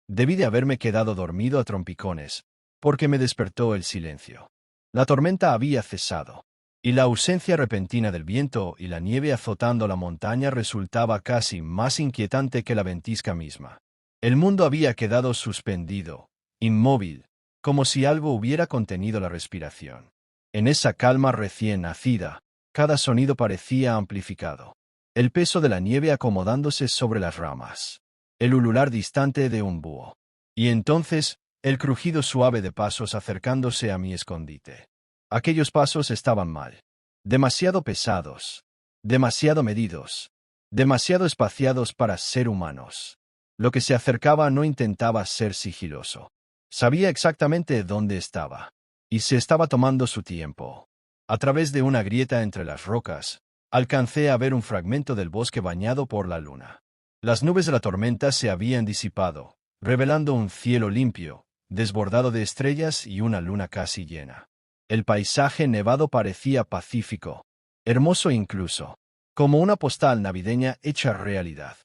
Speaker 1: Debí de haberme quedado dormido a trompicones, porque me despertó el silencio. La tormenta había cesado, y la ausencia repentina del viento y la nieve azotando la montaña resultaba casi más inquietante que la ventisca misma. El mundo había quedado suspendido, inmóvil, como si algo hubiera contenido la respiración. En esa calma recién nacida, cada sonido parecía amplificado. El peso de la nieve acomodándose sobre las ramas. El ulular distante de un búho. Y entonces, el crujido suave de pasos acercándose a mi escondite. Aquellos pasos estaban mal. Demasiado pesados. Demasiado medidos. Demasiado espaciados para ser humanos. Lo que se acercaba no intentaba ser sigiloso. Sabía exactamente dónde estaba. Y se estaba tomando su tiempo. A través de una grieta entre las rocas, alcancé a ver un fragmento del bosque bañado por la luna. Las nubes de la tormenta se habían disipado, revelando un cielo limpio, desbordado de estrellas y una luna casi llena. El paisaje nevado parecía pacífico, hermoso incluso, como una postal navideña hecha realidad.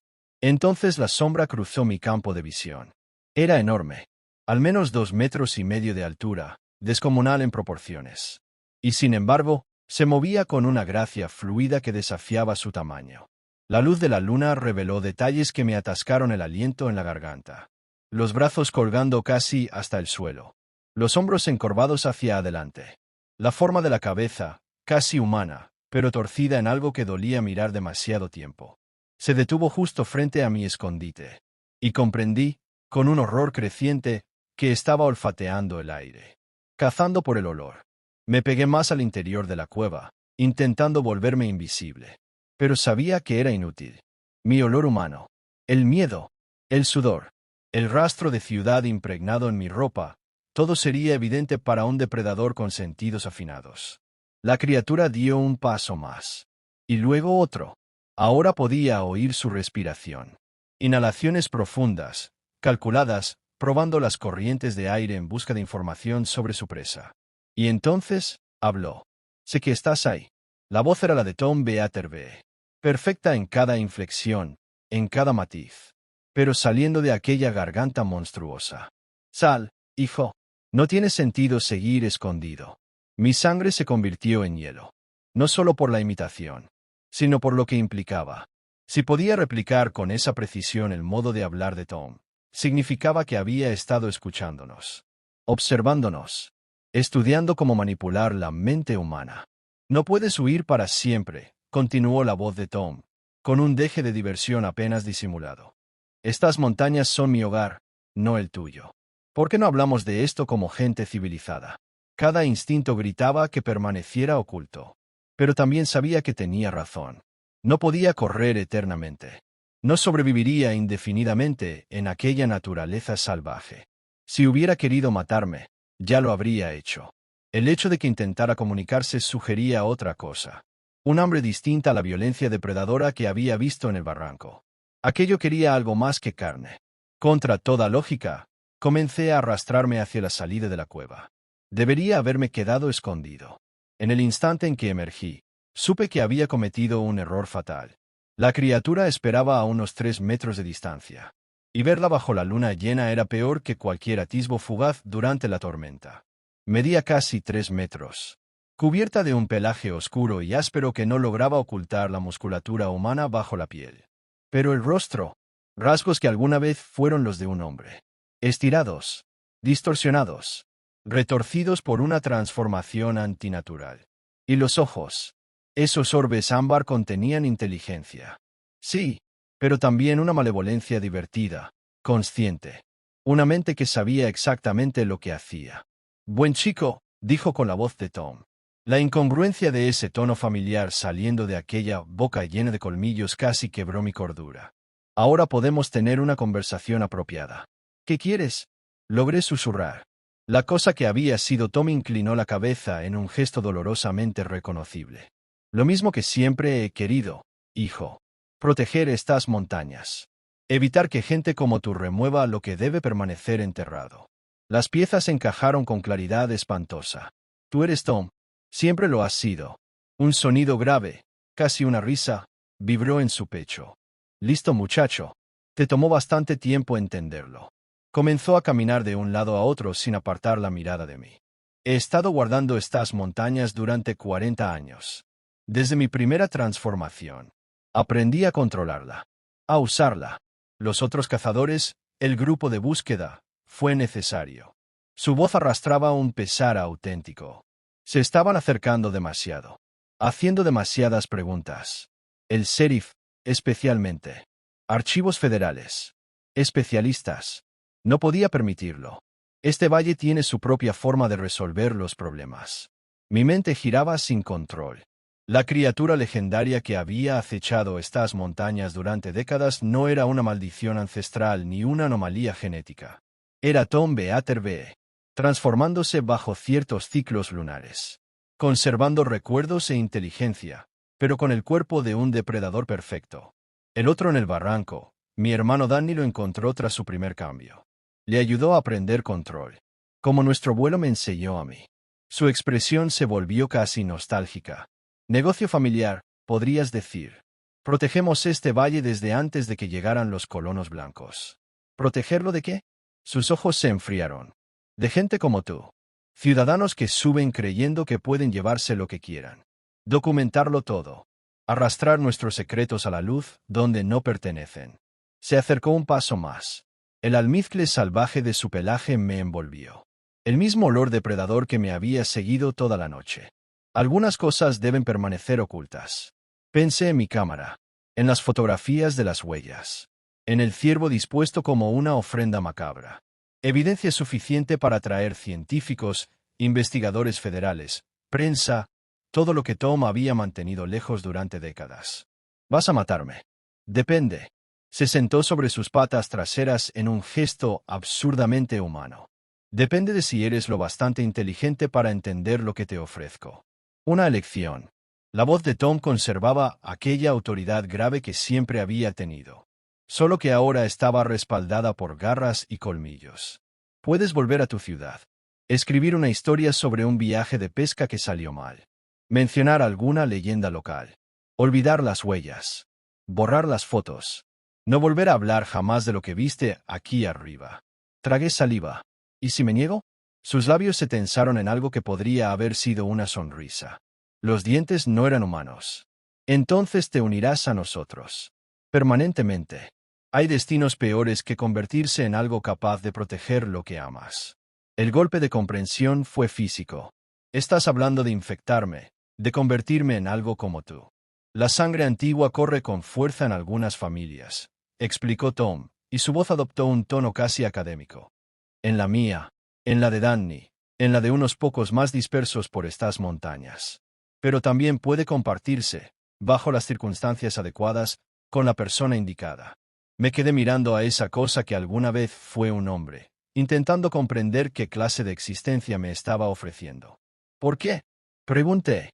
Speaker 1: Entonces la sombra cruzó mi campo de visión. Era enorme, al menos 2,5 metros de altura, descomunal en proporciones. Y sin embargo, se movía con una gracia fluida que desafiaba su tamaño. La luz de la luna reveló detalles que me atascaron el aliento en la garganta. Los brazos colgando casi hasta el suelo. Los hombros encorvados hacia adelante. La forma de la cabeza, casi humana, pero torcida en algo que dolía mirar demasiado tiempo. Se detuvo justo frente a mi escondite. Y comprendí, con un horror creciente, que estaba olfateando el aire. Cazando por el olor. Me pegué más al interior de la cueva, intentando volverme invisible. Pero sabía que era inútil. Mi olor humano. El miedo. El sudor. El rastro de ciudad impregnado en mi ropa. Todo sería evidente para un depredador con sentidos afinados. La criatura dio un paso más. Y luego otro. Ahora podía oír su respiración. Inhalaciones profundas, calculadas, probando las corrientes de aire en busca de información sobre su presa. Y entonces, habló. Sé que estás ahí. La voz era la de Tom Beaterbe. Perfecta en cada inflexión, en cada matiz. Pero saliendo de aquella garganta monstruosa. Sal, hijo. No tiene sentido seguir escondido. Mi sangre se convirtió en hielo. No solo por la imitación, sino por lo que implicaba. Si podía replicar con esa precisión el modo de hablar de Tom, significaba que había estado escuchándonos, observándonos, estudiando cómo manipular la mente humana. No puedes huir para siempre, continuó la voz de Tom, con un deje de diversión apenas disimulado. Estas montañas son mi hogar, no el tuyo. ¿Por qué no hablamos de esto como gente civilizada? Cada instinto gritaba que permaneciera oculto. Pero también sabía que tenía razón. No podía correr eternamente. No sobreviviría indefinidamente en aquella naturaleza salvaje. Si hubiera querido matarme, ya lo habría hecho. El hecho de que intentara comunicarse sugería otra cosa. Un hambre distinta a la violencia depredadora que había visto en el barranco. Aquello quería algo más que carne. Contra toda lógica, comencé a arrastrarme hacia la salida de la cueva. Debería haberme quedado escondido. En el instante en que emergí, supe que había cometido un error fatal. La criatura esperaba a unos 3 metros de distancia. y verla bajo la luna llena era peor que cualquier atisbo fugaz durante la tormenta. Medía casi 3 metros, cubierta de un pelaje oscuro y áspero que no lograba ocultar la musculatura humana bajo la piel. Pero el rostro, rasgos que alguna vez fueron los de un hombre, estirados, distorsionados, retorcidos por una transformación antinatural. Y los ojos, esos orbes ámbar contenían inteligencia. Sí, pero también una malevolencia divertida, consciente. Una mente que sabía exactamente lo que hacía. Buen chico, dijo con la voz de Tom. La incongruencia de ese tono familiar saliendo de aquella boca llena de colmillos casi quebró mi cordura. Ahora podemos tener una conversación apropiada. ¿Qué quieres? Logré susurrar. La cosa que había sido Tom inclinó la cabeza en un gesto dolorosamente reconocible. Lo mismo que siempre he querido, hijo. Proteger estas montañas. Evitar que gente como tú remueva lo que debe permanecer enterrado. Las piezas encajaron con claridad espantosa. Tú eres Tom. Siempre lo has sido. Un sonido grave, casi una risa, vibró en su pecho. Listo, muchacho. Te tomó bastante tiempo entenderlo. Comenzó a caminar de un lado a otro sin apartar la mirada de mí. He estado guardando estas montañas durante 40 años. Desde mi primera transformación. Aprendí a controlarla. A usarla. Los otros cazadores, el grupo de búsqueda, fue necesario. Su voz arrastraba un pesar auténtico. Se estaban acercando demasiado. Haciendo demasiadas preguntas. El sheriff, especialmente. Archivos federales. Especialistas. No podía permitirlo. Este valle tiene su propia forma de resolver los problemas. Mi mente giraba sin control. La criatura legendaria que había acechado estas montañas durante décadas no era una maldición ancestral ni una anomalía genética. Era Tom Beater B, transformándose bajo ciertos ciclos lunares, conservando recuerdos e inteligencia, pero con el cuerpo de un depredador perfecto. El otro en el barranco, mi hermano Danny lo encontró tras su primer cambio. Le ayudó a aprender control, como nuestro vuelo me enseñó a mí. Su expresión se volvió casi nostálgica. Negocio familiar, podrías decir. Protegemos este valle desde antes de que llegaran los colonos blancos. ¿Protegerlo de qué? Sus ojos se enfriaron. De gente como tú. Ciudadanos que suben creyendo que pueden llevarse lo que quieran. Documentarlo todo. Arrastrar nuestros secretos a la luz donde no pertenecen. Se acercó un paso más. El almizcle salvaje de su pelaje me envolvió. El mismo olor depredador que me había seguido toda la noche. Algunas cosas deben permanecer ocultas. Pensé en mi cámara, en las fotografías de las huellas, en el ciervo dispuesto como una ofrenda macabra. Evidencia suficiente para atraer científicos, investigadores federales, prensa, todo lo que Tom había mantenido lejos durante décadas. ¿Vas a matarme? Depende. Se sentó sobre sus patas traseras en un gesto absurdamente humano. Depende de si eres lo bastante inteligente para entender lo que te ofrezco. Una elección. La voz de Tom conservaba aquella autoridad grave que siempre había tenido, solo que ahora estaba respaldada por garras y colmillos. Puedes volver a tu ciudad. Escribir una historia sobre un viaje de pesca que salió mal. Mencionar alguna leyenda local. Olvidar las huellas. Borrar las fotos. No volver a hablar jamás de lo que viste aquí arriba. Tragué saliva. ¿Y si me niego? Sus labios se tensaron en algo que podría haber sido una sonrisa. Los dientes no eran humanos. Entonces te unirás a nosotros. Permanentemente. Hay destinos peores que convertirse en algo capaz de proteger lo que amas. El golpe de comprensión fue físico. Estás hablando de infectarme, de convertirme en algo como tú. La sangre antigua corre con fuerza en algunas familias, explicó Tom, y su voz adoptó un tono casi académico. En la mía, en la de Danny, en la de unos pocos más dispersos por estas montañas. Pero también puede compartirse, bajo las circunstancias adecuadas, con la persona indicada. Me quedé mirando a esa cosa que alguna vez fue un hombre, intentando comprender qué clase de existencia me estaba ofreciendo. ¿Por qué? Pregunté.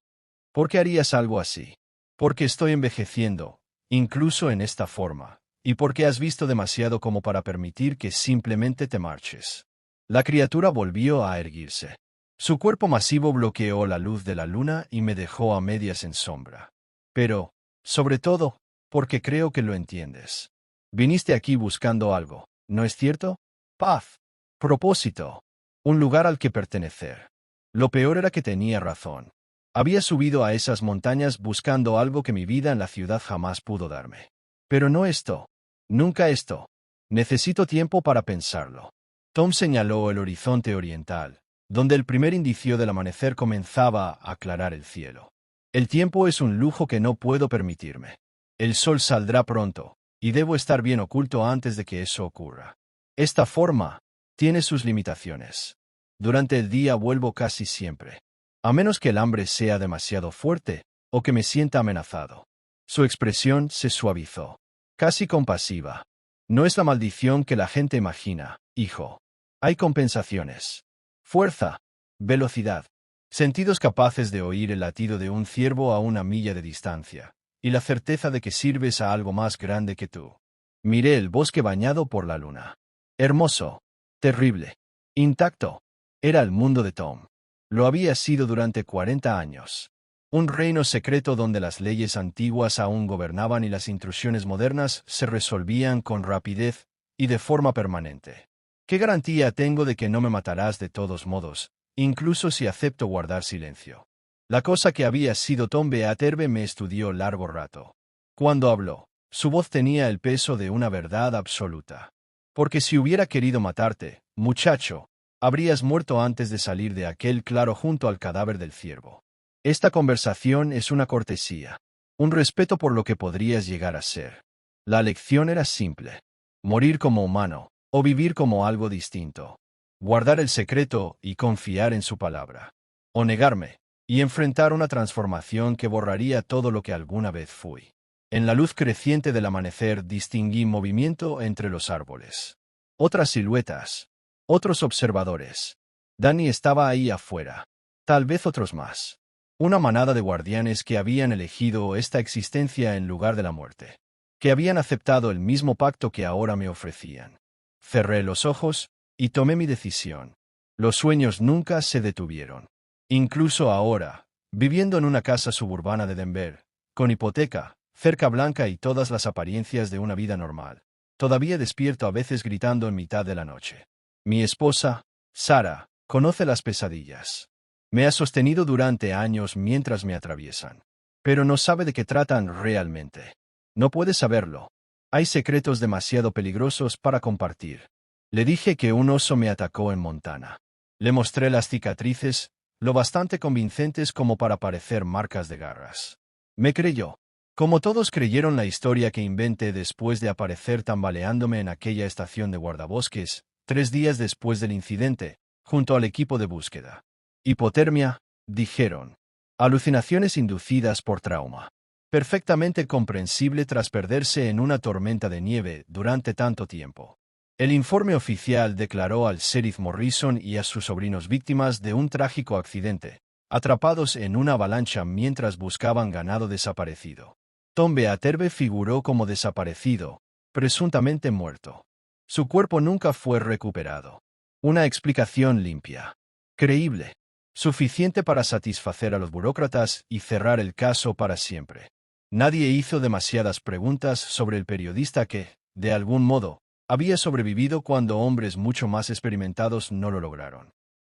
Speaker 1: ¿Por qué harías algo así? Porque estoy envejeciendo, incluso en esta forma, y porque has visto demasiado como para permitir que simplemente te marches. La criatura volvió a erguirse. Su cuerpo masivo bloqueó la luz de la luna y me dejó a medias en sombra. Pero, sobre todo, porque creo que lo entiendes. Viniste aquí buscando algo. ¿no es cierto? Paz. Propósito. Un lugar al que pertenecer. Lo peor era que tenía razón. Había subido a esas montañas buscando algo que mi vida en la ciudad jamás pudo darme. Pero no esto. Nunca esto. Necesito tiempo para pensarlo. Tom señaló el horizonte oriental, donde el primer indicio del amanecer comenzaba a aclarar el cielo. El tiempo es un lujo que no puedo permitirme. El sol saldrá pronto, y debo estar bien oculto antes de que eso ocurra. Esta forma tiene sus limitaciones. Durante el día vuelvo casi siempre, a menos que el hambre sea demasiado fuerte o que me sienta amenazado. Su expresión se suavizó, casi compasiva. No es la maldición que la gente imagina, hijo. Hay compensaciones. Fuerza, velocidad, sentidos capaces de oír el latido de un ciervo a una milla de distancia, y la certeza de que sirves a algo más grande que tú. Miré el bosque bañado por la luna. Hermoso, terrible, intacto. Era el mundo de Tom. Lo había sido durante 40 años. Un reino secreto donde las leyes antiguas aún gobernaban y las intrusiones modernas se resolvían con rapidez y de forma permanente. ¿Qué garantía tengo de que no me matarás de todos modos, incluso si acepto guardar silencio? La cosa que había sido Tom Beaterbe me estudió largo rato. Cuando habló, su voz tenía el peso de una verdad absoluta. Porque si hubiera querido matarte, muchacho, habrías muerto antes de salir de aquel claro junto al cadáver del ciervo. Esta conversación es una cortesía, un respeto por lo que podrías llegar a ser. La lección era simple: morir como humano, o vivir como algo distinto. Guardar el secreto y confiar en su palabra. O negarme, y enfrentar una transformación que borraría todo lo que alguna vez fui. En la luz creciente del amanecer distinguí movimiento entre los árboles. Otras siluetas. Otros observadores. Danny estaba ahí afuera. Tal vez otros más. Una manada de guardianes que habían elegido esta existencia en lugar de la muerte. Que habían aceptado el mismo pacto que ahora me ofrecían. Cerré los ojos y tomé mi decisión. Los sueños nunca se detuvieron. Incluso ahora, viviendo en una casa suburbana de Denver, con hipoteca, cerca blanca y todas las apariencias de una vida normal, todavía despierto a veces gritando en mitad de la noche. Mi esposa, Sara, conoce las pesadillas. Me ha sostenido durante años mientras me atraviesan. Pero no sabe de qué tratan realmente. No puede saberlo. Hay secretos demasiado peligrosos para compartir. Le dije que un oso me atacó en Montana. Le mostré las cicatrices, lo bastante convincentes como para parecer marcas de garras. Me creyó. Como todos creyeron la historia que inventé después de aparecer tambaleándome en aquella estación de guardabosques, 3 días después del incidente, junto al equipo de búsqueda. Hipotermia, dijeron. Alucinaciones inducidas por trauma. Perfectamente comprensible tras perderse en una tormenta de nieve durante tanto tiempo. El informe oficial declaró al sheriff Morrison y a sus sobrinos víctimas de un trágico accidente, atrapados en una avalancha mientras buscaban ganado desaparecido. Tom Beaterbe figuró como desaparecido, presuntamente muerto. Su cuerpo nunca fue recuperado. Una explicación limpia. Creíble. Suficiente para satisfacer a los burócratas y cerrar el caso para siempre. Nadie hizo demasiadas preguntas sobre el periodista que, de algún modo, había sobrevivido cuando hombres mucho más experimentados no lo lograron.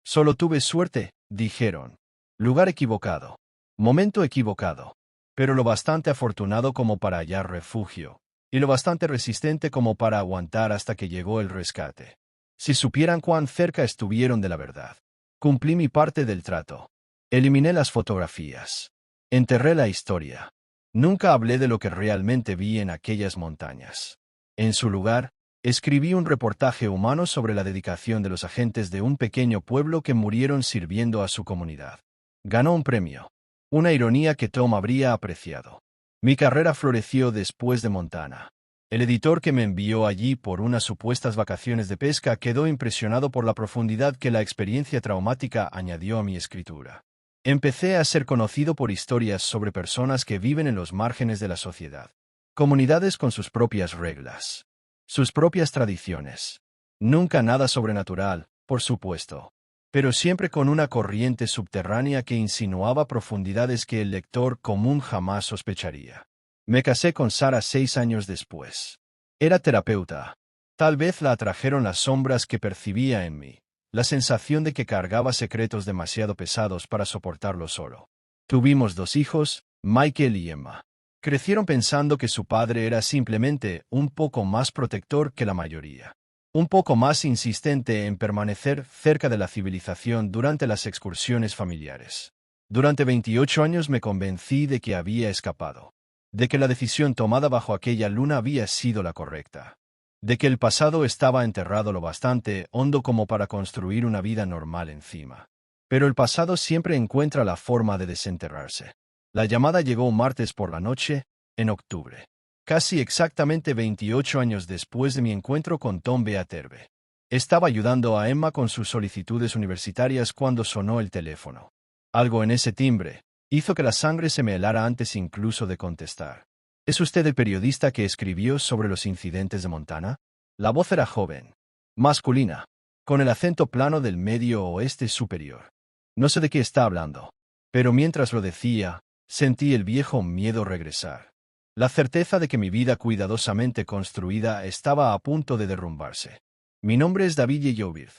Speaker 1: Solo tuve suerte, dijeron. Lugar equivocado. Momento equivocado. Pero lo bastante afortunado como para hallar refugio, y lo bastante resistente como para aguantar hasta que llegó el rescate. Si supieran cuán cerca estuvieron de la verdad. Cumplí mi parte del trato. Eliminé las fotografías. Enterré la historia. Nunca hablé de lo que realmente vi en aquellas montañas. En su lugar, escribí un reportaje humano sobre la dedicación de los agentes de un pequeño pueblo que murieron sirviendo a su comunidad. Ganó un premio. Una ironía que Tom habría apreciado. Mi carrera floreció después de Montana. El editor que me envió allí por unas supuestas vacaciones de pesca quedó impresionado por la profundidad que la experiencia traumática añadió a mi escritura. Empecé a ser conocido por historias sobre personas que viven en los márgenes de la sociedad. Comunidades con sus propias reglas. Sus propias tradiciones. Nunca nada sobrenatural, por supuesto. Pero siempre con una corriente subterránea que insinuaba profundidades que el lector común jamás sospecharía. Me casé con Sara 6 años después. Era terapeuta. Tal vez la atrajeron las sombras que percibía en mí, la sensación de que cargaba secretos demasiado pesados para soportarlo solo. Tuvimos 2 hijos, Michael y Emma. Crecieron pensando que su padre era simplemente un poco más protector que la mayoría. Un poco más insistente en permanecer cerca de la civilización durante las excursiones familiares. Durante 28 años me convencí de que había escapado. De que la decisión tomada bajo aquella luna había sido la correcta. De que el pasado estaba enterrado lo bastante hondo como para construir una vida normal encima. Pero el pasado siempre encuentra la forma de desenterrarse. La llamada llegó un martes por la noche, en octubre. Casi exactamente 28 años después de mi encuentro con Tom Beaterbe. Estaba ayudando a Emma con sus solicitudes universitarias cuando sonó el teléfono. Algo en ese timbre hizo que la sangre se me helara antes incluso de contestar. ¿Es usted el periodista que escribió sobre los incidentes de Montana? La voz era joven, masculina, con el acento plano del medio oeste superior. No sé de qué está hablando, pero mientras lo decía, sentí el viejo miedo regresar. La certeza de que mi vida cuidadosamente construida estaba a punto de derrumbarse. Mi nombre es David Yovir.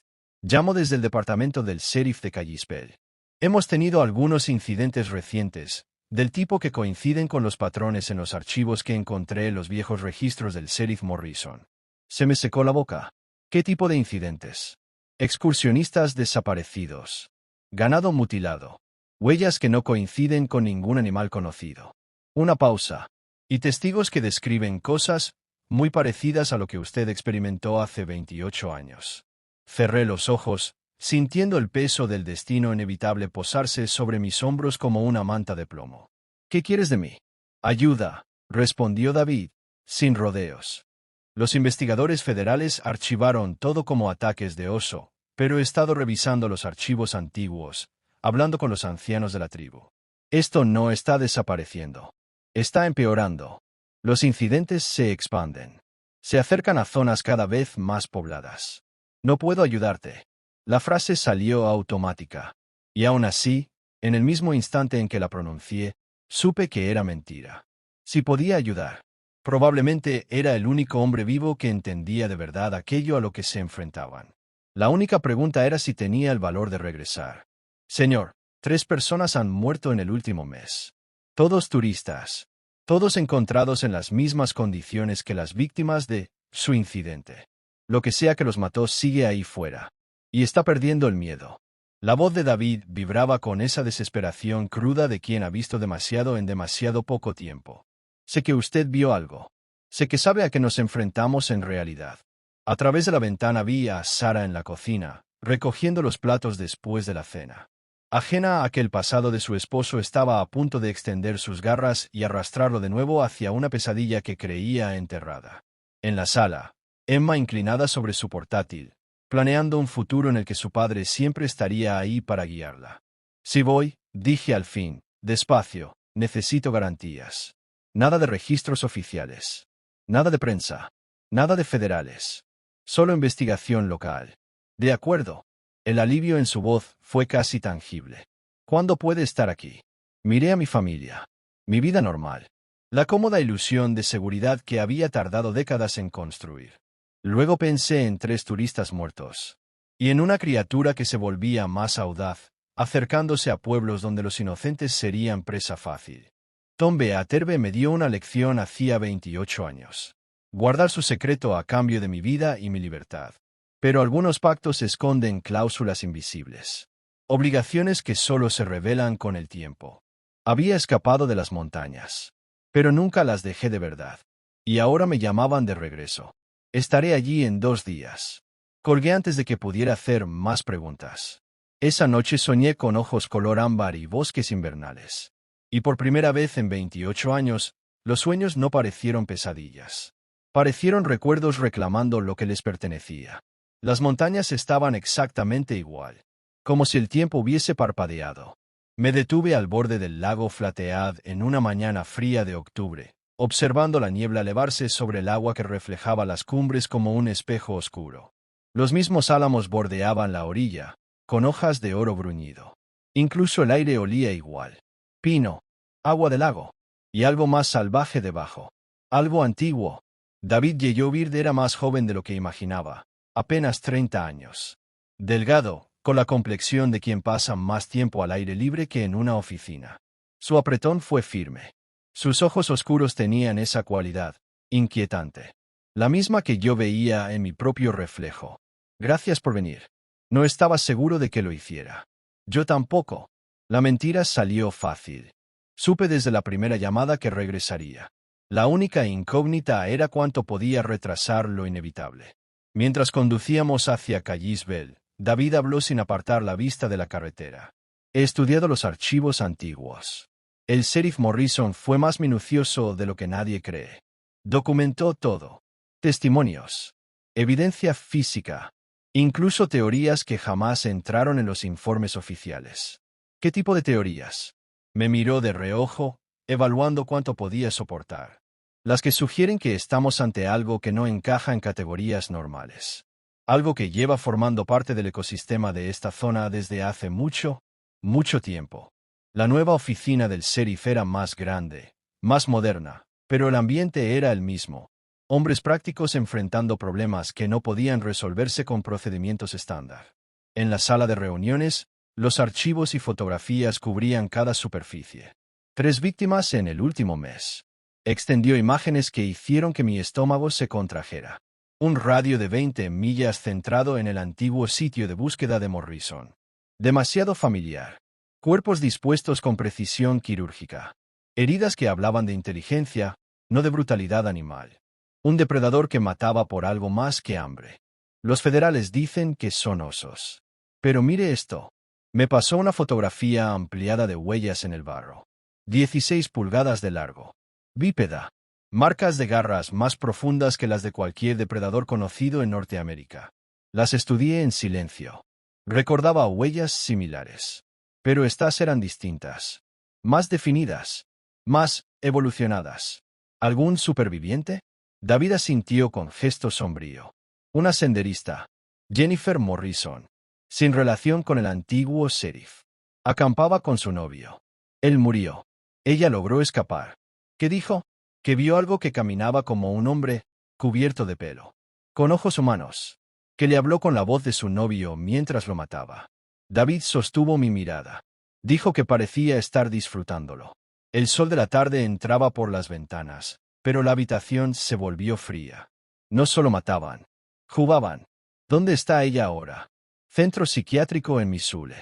Speaker 1: Llamo desde el departamento del sheriff de Kalispell. Hemos tenido algunos incidentes recientes, del tipo que coinciden con los patrones en los archivos que encontré en los viejos registros del sheriff Morrison. Se me secó la boca. ¿Qué tipo de incidentes? Excursionistas desaparecidos. Ganado mutilado. Huellas que no coinciden con ningún animal conocido. Una pausa. Y testigos que describen cosas muy parecidas a lo que usted experimentó hace 28 años. Cerré los ojos, sintiendo el peso del destino inevitable posarse sobre mis hombros como una manta de plomo. ¿Qué quieres de mí? Ayuda, respondió David, sin rodeos. Los investigadores federales archivaron todo como ataques de oso, pero he estado revisando los archivos antiguos, hablando con los ancianos de la tribu. Esto no está desapareciendo. Está empeorando. Los incidentes se expanden. Se acercan a zonas cada vez más pobladas. No puedo ayudarte. La frase salió automática. Y aún así, en el mismo instante en que la pronuncié, supe que era mentira. Si podía ayudar, probablemente era el único hombre vivo que entendía de verdad aquello a lo que se enfrentaban. La única pregunta era si tenía el valor de regresar. Señor, 3 personas han muerto en el último mes. Todos turistas. Todos encontrados en las mismas condiciones que las víctimas de su incidente. Lo que sea que los mató sigue ahí fuera. Y está perdiendo el miedo. La voz de David vibraba con esa desesperación cruda de quien ha visto demasiado en demasiado poco tiempo. Sé que usted vio algo. Sé que sabe a qué nos enfrentamos en realidad. A través de la ventana vi a Sara en la cocina, recogiendo los platos después de la cena. Ajena a que el pasado de su esposo estaba a punto de extender sus garras y arrastrarlo de nuevo hacia una pesadilla que creía enterrada. En la sala, Emma inclinada sobre su portátil, planeando un futuro en el que su padre siempre estaría ahí para guiarla. Si voy, dije al fin, despacio, necesito garantías. Nada de registros oficiales. Nada de prensa. Nada de federales. Solo investigación local. De acuerdo. El alivio en su voz fue casi tangible. ¿Cuándo puede estar aquí? Miré a mi familia. Mi vida normal. La cómoda ilusión de seguridad que había tardado décadas en construir. Luego pensé en 3 turistas muertos. Y en una criatura que se volvía más audaz, acercándose a pueblos donde los inocentes serían presa fácil. Tom Beaterbe me dio una lección hacía 28 años. Guardar su secreto a cambio de mi vida y mi libertad. Pero algunos pactos esconden cláusulas invisibles. Obligaciones que solo se revelan con el tiempo. Había escapado de las montañas. Pero nunca las dejé de verdad. Y ahora me llamaban de regreso. Estaré allí en 2 días. Colgué antes de que pudiera hacer más preguntas. Esa noche soñé con ojos color ámbar y bosques invernales. Y por primera vez en 28 años, los sueños no parecieron pesadillas. Parecieron recuerdos reclamando lo que les pertenecía. Las montañas estaban exactamente igual, como si el tiempo hubiese parpadeado. Me detuve al borde del lago Flathead en una mañana fría de octubre, observando la niebla elevarse sobre el agua que reflejaba las cumbres como un espejo oscuro. Los mismos álamos bordeaban la orilla, con hojas de oro bruñido. Incluso el aire olía igual. Pino, agua del lago, y algo más salvaje debajo. Algo antiguo, David Yelovir era más joven de lo que imaginaba, apenas 30 años. Delgado, con la complexión de quien pasa más tiempo al aire libre que en una oficina. Su apretón fue firme. Sus ojos oscuros tenían esa cualidad, inquietante. La misma que yo veía en mi propio reflejo. Gracias por venir. No estaba seguro de que lo hiciera. Yo tampoco. La mentira salió fácil. Supe desde la primera llamada que regresaría. La única incógnita era cuánto podía retrasar lo inevitable. Mientras conducíamos hacia Callisbell, David habló sin apartar la vista de la carretera. He estudiado los archivos antiguos. El sheriff Morrison fue más minucioso de lo que nadie cree. Documentó todo. Testimonios. Evidencia física. Incluso teorías que jamás entraron en los informes oficiales. ¿Qué tipo de teorías? Me miró de reojo, evaluando cuánto podía soportar. Las que sugieren que estamos ante algo que no encaja en categorías normales. Algo que lleva formando parte del ecosistema de esta zona desde hace mucho, mucho tiempo. La nueva oficina del sheriff era más grande, más moderna, pero el ambiente era el mismo. Hombres prácticos enfrentando problemas que no podían resolverse con procedimientos estándar. En la sala de reuniones, los archivos y fotografías cubrían cada superficie. 3 víctimas en el último mes. Extendió imágenes que hicieron que mi estómago se contrajera. Un radio de 20 millas centrado en el antiguo sitio de búsqueda de Morrison. Demasiado familiar. Cuerpos dispuestos con precisión quirúrgica. Heridas que hablaban de inteligencia, no de brutalidad animal. Un depredador que mataba por algo más que hambre. Los federales dicen que son osos. Pero mire esto. Me pasó una fotografía ampliada de huellas en el barro. 16 pulgadas de largo. Bípeda. Marcas de garras más profundas que las de cualquier depredador conocido en Norteamérica. Las estudié en silencio. Recordaba huellas similares. Pero estas eran distintas. Más definidas. Más evolucionadas. ¿Algún superviviente? David asintió con gesto sombrío. Una senderista. Jennifer Morrison. Sin relación con el antiguo sheriff. Acampaba con su novio. Él murió. Ella logró escapar. ¿Qué dijo? Que vio algo que caminaba como un hombre, cubierto de pelo. Con ojos humanos. Que le habló con la voz de su novio mientras lo mataba. David sostuvo mi mirada. Dijo que parecía estar disfrutándolo. El sol de la tarde entraba por las ventanas, pero la habitación se volvió fría. No solo mataban. Jugaban. ¿Dónde está ella ahora? Centro psiquiátrico en Missouri.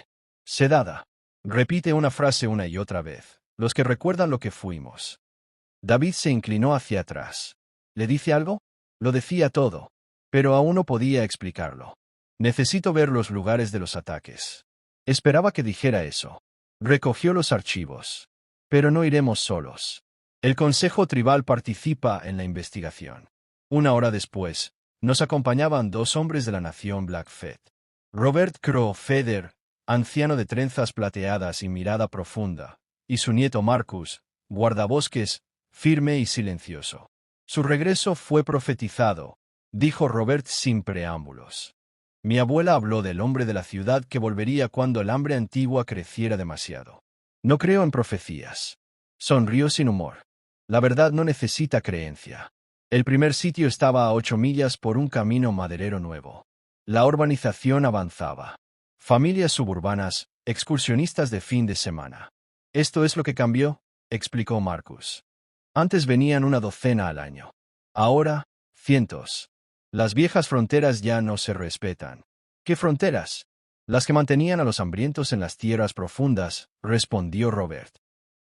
Speaker 1: Sedada. Repite una frase una y otra vez. Los que recuerdan lo que fuimos. David se inclinó hacia atrás. ¿Le dice algo? Lo decía todo. Pero aún no podía explicarlo. Necesito ver los lugares de los ataques. Esperaba que dijera eso. Recogió los archivos. Pero no iremos solos. El Consejo Tribal participa en la investigación. 1 hora después, nos acompañaban 2 hombres de la nación Blackfeet. Robert Crow Feather, anciano de trenzas plateadas y mirada profunda, y su nieto Marcus, guardabosques, firme y silencioso. Su regreso fue profetizado, dijo Robert sin preámbulos. Mi abuela habló del hombre de la ciudad que volvería cuando el hambre antigua creciera demasiado. No creo en profecías. Sonrió sin humor. La verdad no necesita creencia. El primer sitio estaba a 8 millas por un camino maderero nuevo. La urbanización avanzaba. Familias suburbanas, excursionistas de fin de semana. Esto es lo que cambió, explicó Marcus. Antes venían 1 docena al año. Ahora, cientos. Las viejas fronteras ya no se respetan. ¿Qué fronteras? Las que mantenían a los hambrientos en las tierras profundas, respondió Robert.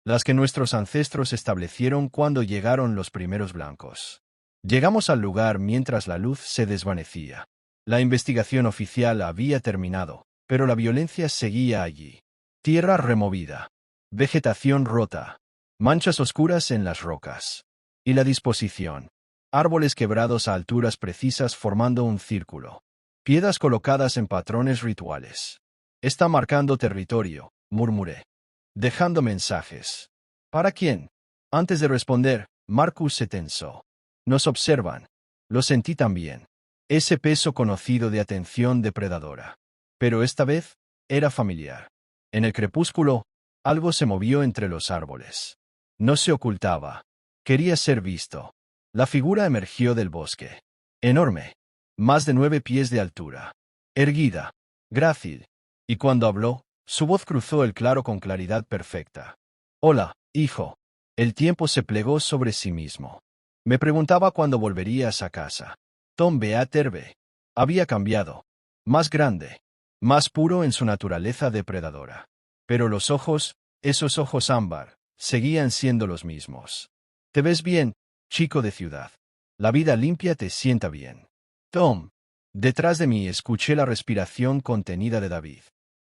Speaker 1: Las que nuestros ancestros establecieron cuando llegaron los primeros blancos. Llegamos al lugar mientras la luz se desvanecía. La investigación oficial había terminado, pero la violencia seguía allí. Tierra removida. Vegetación rota. Manchas oscuras en las rocas. Y la disposición. Árboles quebrados a alturas precisas formando un círculo. Piedras colocadas en patrones rituales. Está marcando territorio, murmuré. Dejando mensajes. ¿Para quién? Antes de responder, Marcus se tensó. Nos observan. Lo sentí también. Ese peso conocido de atención depredadora. Pero esta vez, era familiar. En el crepúsculo, algo se movió entre los árboles. No se ocultaba. Quería ser visto. La figura emergió del bosque. Enorme. Más de 9 pies de altura. Erguida. Grácil. Y cuando habló, su voz cruzó el claro con claridad perfecta. Hola, hijo. El tiempo se plegó sobre sí mismo. Me preguntaba cuándo volverías a casa. Tom Beaterbe. Había cambiado. Más grande. Más puro en su naturaleza depredadora. Pero los ojos, esos ojos ámbar, seguían siendo los mismos. Te ves bien, chico de ciudad. La vida limpia te sienta bien. Tom. Detrás de mí escuché la respiración contenida de David.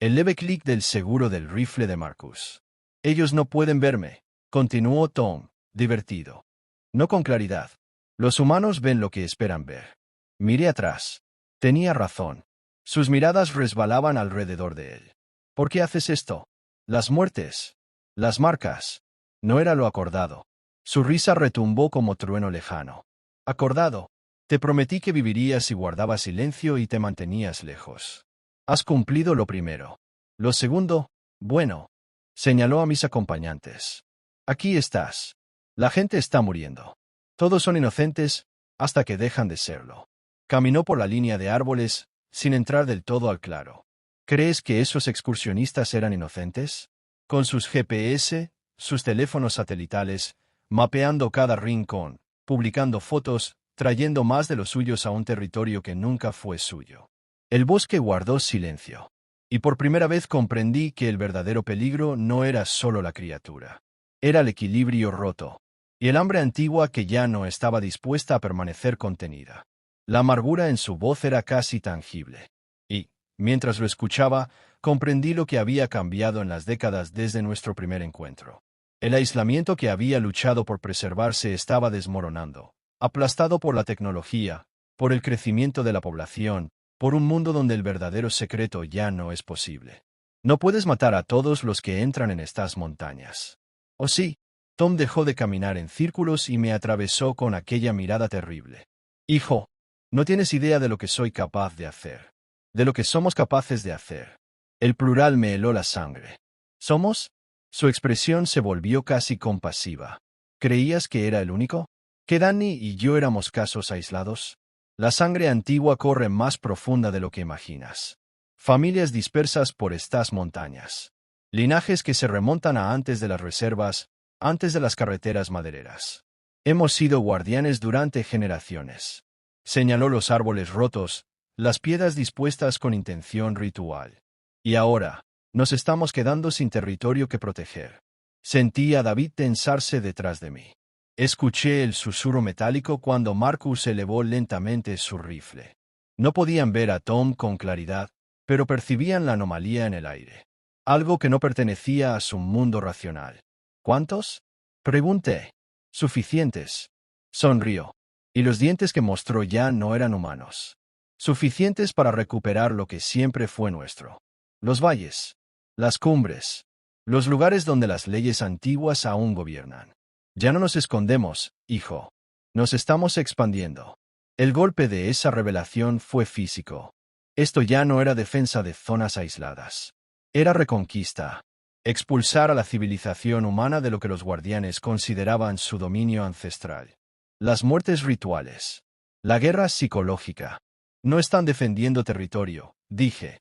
Speaker 1: El leve clic del seguro del rifle de Marcus. Ellos no pueden verme, continuó Tom, divertido. No con claridad. Los humanos ven lo que esperan ver. Miré atrás. Tenía razón. Sus miradas resbalaban alrededor de él. ¿Por qué haces esto? Las muertes. Las marcas. No era lo acordado. Su risa retumbó como trueno lejano. Acordado. Te prometí que vivirías si guardabas silencio y te mantenías lejos. Has cumplido lo primero. Lo segundo, bueno. Señaló a mis acompañantes. Aquí estás. La gente está muriendo. Todos son inocentes, hasta que dejan de serlo. Caminó por la línea de árboles, sin entrar del todo al claro. ¿Crees que esos excursionistas eran inocentes? Con sus GPS, sus teléfonos satelitales, mapeando cada rincón, publicando fotos, trayendo más de los suyos a un territorio que nunca fue suyo. El bosque guardó silencio. Y por primera vez comprendí que el verdadero peligro no era solo la criatura. Era el equilibrio roto. Y el hambre antigua que ya no estaba dispuesta a permanecer contenida. La amargura en su voz era casi tangible. Y, mientras lo escuchaba, comprendí lo que había cambiado en las décadas desde nuestro primer encuentro. El aislamiento que había luchado por preservarse estaba desmoronando, aplastado por la tecnología, por el crecimiento de la población, por un mundo donde el verdadero secreto ya no es posible. No puedes matar a todos los que entran en estas montañas. ¿O sí? Tom dejó de caminar en círculos y me atravesó con aquella mirada terrible. Hijo, no tienes idea de lo que soy capaz de hacer. De lo que somos capaces de hacer. El plural me heló la sangre. ¿Somos? Su expresión se volvió casi compasiva. ¿Creías que era el único? ¿Que Danny y yo éramos casos aislados? La sangre antigua corre más profunda de lo que imaginas. Familias dispersas por estas montañas. Linajes que se remontan a antes de las reservas, antes de las carreteras madereras. Hemos sido guardianes durante generaciones. Señaló los árboles rotos, las piedras dispuestas con intención ritual. Y ahora, nos estamos quedando sin territorio que proteger. Sentí a David tensarse detrás de mí. Escuché el susurro metálico cuando Marcus elevó lentamente su rifle. No podían ver a Tom con claridad, pero percibían la anomalía en el aire. Algo que no pertenecía a su mundo racional. ¿Cuántos? Pregunté. Suficientes. Sonrió. Y los dientes que mostró ya no eran humanos. Suficientes para recuperar lo que siempre fue nuestro. Los valles. Las cumbres. Los lugares donde las leyes antiguas aún gobiernan. Ya no nos escondemos, hijo. Nos estamos expandiendo. El golpe de esa revelación fue físico. Esto ya no era defensa de zonas aisladas. Era reconquista. Expulsar a la civilización humana de lo que los guardianes consideraban su dominio ancestral. Las muertes rituales. La guerra psicológica. No están defendiendo territorio, dije.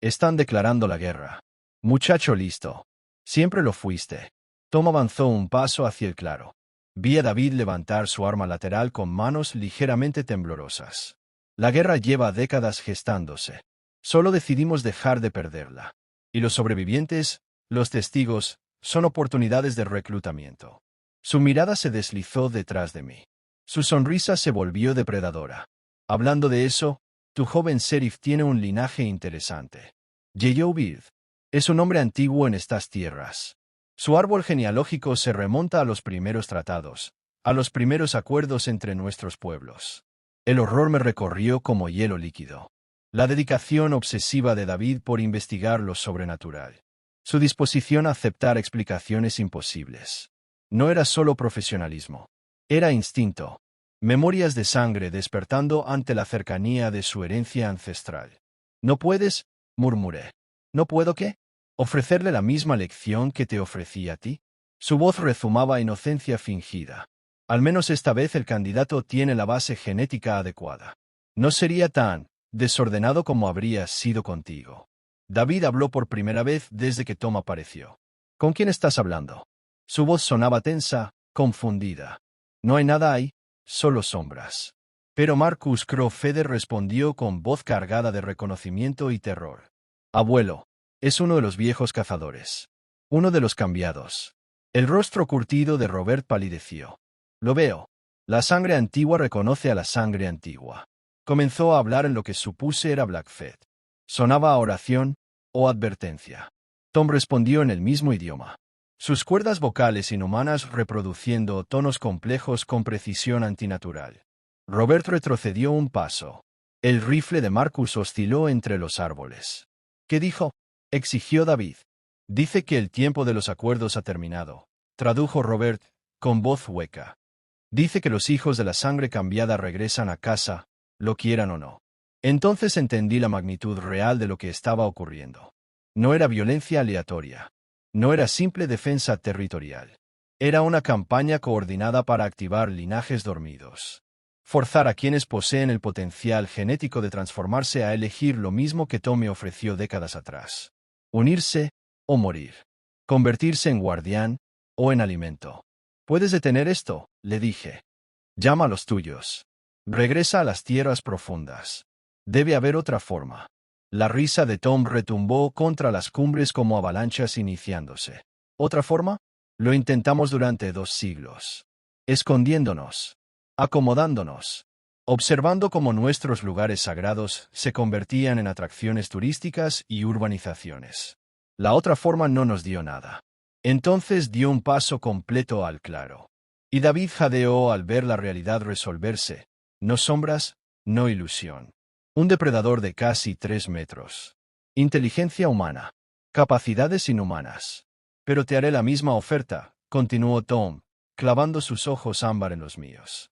Speaker 1: Están declarando la guerra. Muchacho listo. Siempre lo fuiste. Tom avanzó un paso hacia el claro. Vi a David levantar su arma lateral con manos ligeramente temblorosas. La guerra lleva décadas gestándose. Solo decidimos dejar de perderla. Y los sobrevivientes, los testigos, son oportunidades de reclutamiento. Su mirada se deslizó detrás de mí. Su sonrisa se volvió depredadora. Hablando de eso, tu joven sheriff tiene un linaje interesante. Yeyovid. Es un nombre antiguo en estas tierras. Su árbol genealógico se remonta a los primeros tratados, a los primeros acuerdos entre nuestros pueblos. El horror me recorrió como hielo líquido. La dedicación obsesiva de David por investigar lo sobrenatural. Su disposición a aceptar explicaciones imposibles. No era solo profesionalismo. Era instinto. Memorias de sangre despertando ante la cercanía de su herencia ancestral. ¿No puedes? Murmuré. ¿No puedo qué? ¿Ofrecerle la misma lección que te ofrecí a ti? Su voz rezumaba inocencia fingida. Al menos esta vez el candidato tiene la base genética adecuada. No sería tan desordenado como habría sido contigo. David habló por primera vez desde que Tom apareció. ¿Con quién estás hablando? Su voz sonaba tensa, confundida. No hay nada ahí, solo sombras. Pero Marcus Crowfeder respondió con voz cargada de reconocimiento y terror. Abuelo, es uno de los viejos cazadores. Uno de los cambiados. El rostro curtido de Robert palideció. Lo veo. La sangre antigua reconoce a la sangre antigua. Comenzó a hablar en lo que supuse era Blackfeet. Sonaba a oración o advertencia. Tom respondió en el mismo idioma. Sus cuerdas vocales inhumanas reproduciendo tonos complejos con precisión antinatural. Robert retrocedió un paso. El rifle de Marcus osciló entre los árboles. ¿Qué dijo? Exigió David. Dice que el tiempo de los acuerdos ha terminado, tradujo Robert, con voz hueca. Dice que los hijos de la sangre cambiada regresan a casa, lo quieran o no. Entonces entendí la magnitud real de lo que estaba ocurriendo. No era violencia aleatoria. No era simple defensa territorial. Era una campaña coordinada para activar linajes dormidos. Forzar a quienes poseen el potencial genético de transformarse a elegir lo mismo que Tom me ofreció décadas atrás. Unirse o morir. Convertirse en guardián o en alimento. ¿Puedes detener esto?, le dije. Llama a los tuyos. Regresa a las tierras profundas. Debe haber otra forma. La risa de Tom retumbó contra las cumbres como avalanchas iniciándose. ¿Otra forma? Lo intentamos durante 2 siglos. Escondiéndonos. Acomodándonos. Observando cómo nuestros lugares sagrados se convertían en atracciones turísticas y urbanizaciones. La otra forma no nos dio nada. Entonces dio un paso completo al claro. Y David jadeó al ver la realidad resolverse. No sombras, no ilusión. Un depredador de casi 3 metros. Inteligencia humana. Capacidades inhumanas. Pero te haré la misma oferta, continuó Tom, clavando sus ojos ámbar en los míos.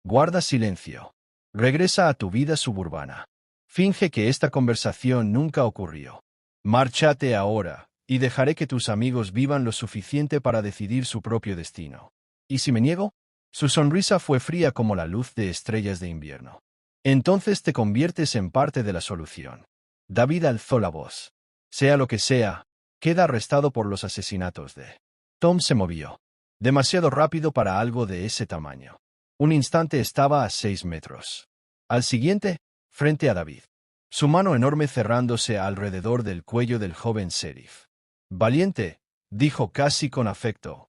Speaker 1: Guarda silencio. Regresa a tu vida suburbana. Finge que esta conversación nunca ocurrió. Márchate ahora, y dejaré que tus amigos vivan lo suficiente para decidir su propio destino. ¿Y si me niego? Su sonrisa fue fría como la luz de estrellas de invierno. Entonces te conviertes en parte de la solución. David alzó la voz. Sea lo que sea, queda arrestado por los asesinatos de... Tom se movió. Demasiado rápido para algo de ese tamaño. Un instante estaba a 6 metros. Al siguiente, frente a David. Su mano enorme cerrándose alrededor del cuello del joven sheriff. Valiente, dijo casi con afecto.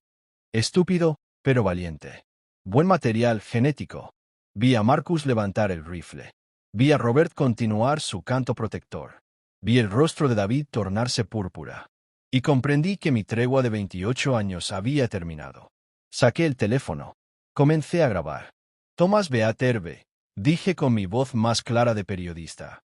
Speaker 1: Estúpido, pero valiente. Buen material genético. Vi a Marcus levantar el rifle. Vi a Robert continuar su canto protector. Vi el rostro de David tornarse púrpura. Y comprendí que mi tregua de 28 años había terminado. Saqué el teléfono. Comencé a grabar. Thomas Beat Herve, dije con mi voz más clara de periodista.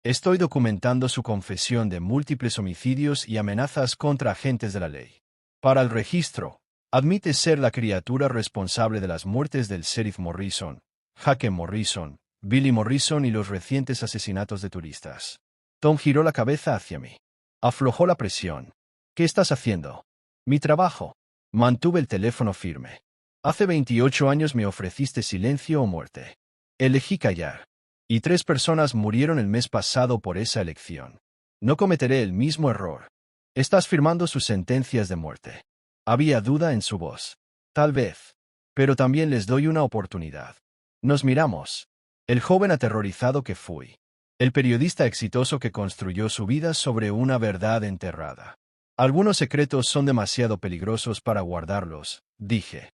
Speaker 1: Estoy documentando su confesión de múltiples homicidios y amenazas contra agentes de la ley. Para el registro, admite ser la criatura responsable de las muertes del sheriff Morrison, Jake Morrison, Billy Morrison y los recientes asesinatos de turistas. Tom giró la cabeza hacia mí. Aflojó la presión. ¿Qué estás haciendo? Mi trabajo. Mantuve el teléfono firme. Hace 28 años me ofreciste silencio o muerte. Elegí callar. Y 3 personas murieron el mes pasado por esa elección. No cometeré el mismo error. Estás firmando sus sentencias de muerte. Había duda en su voz. Tal vez. Pero también les doy una oportunidad. Nos miramos. El joven aterrorizado que fui. El periodista exitoso que construyó su vida sobre una verdad enterrada. Algunos secretos son demasiado peligrosos para guardarlos, dije.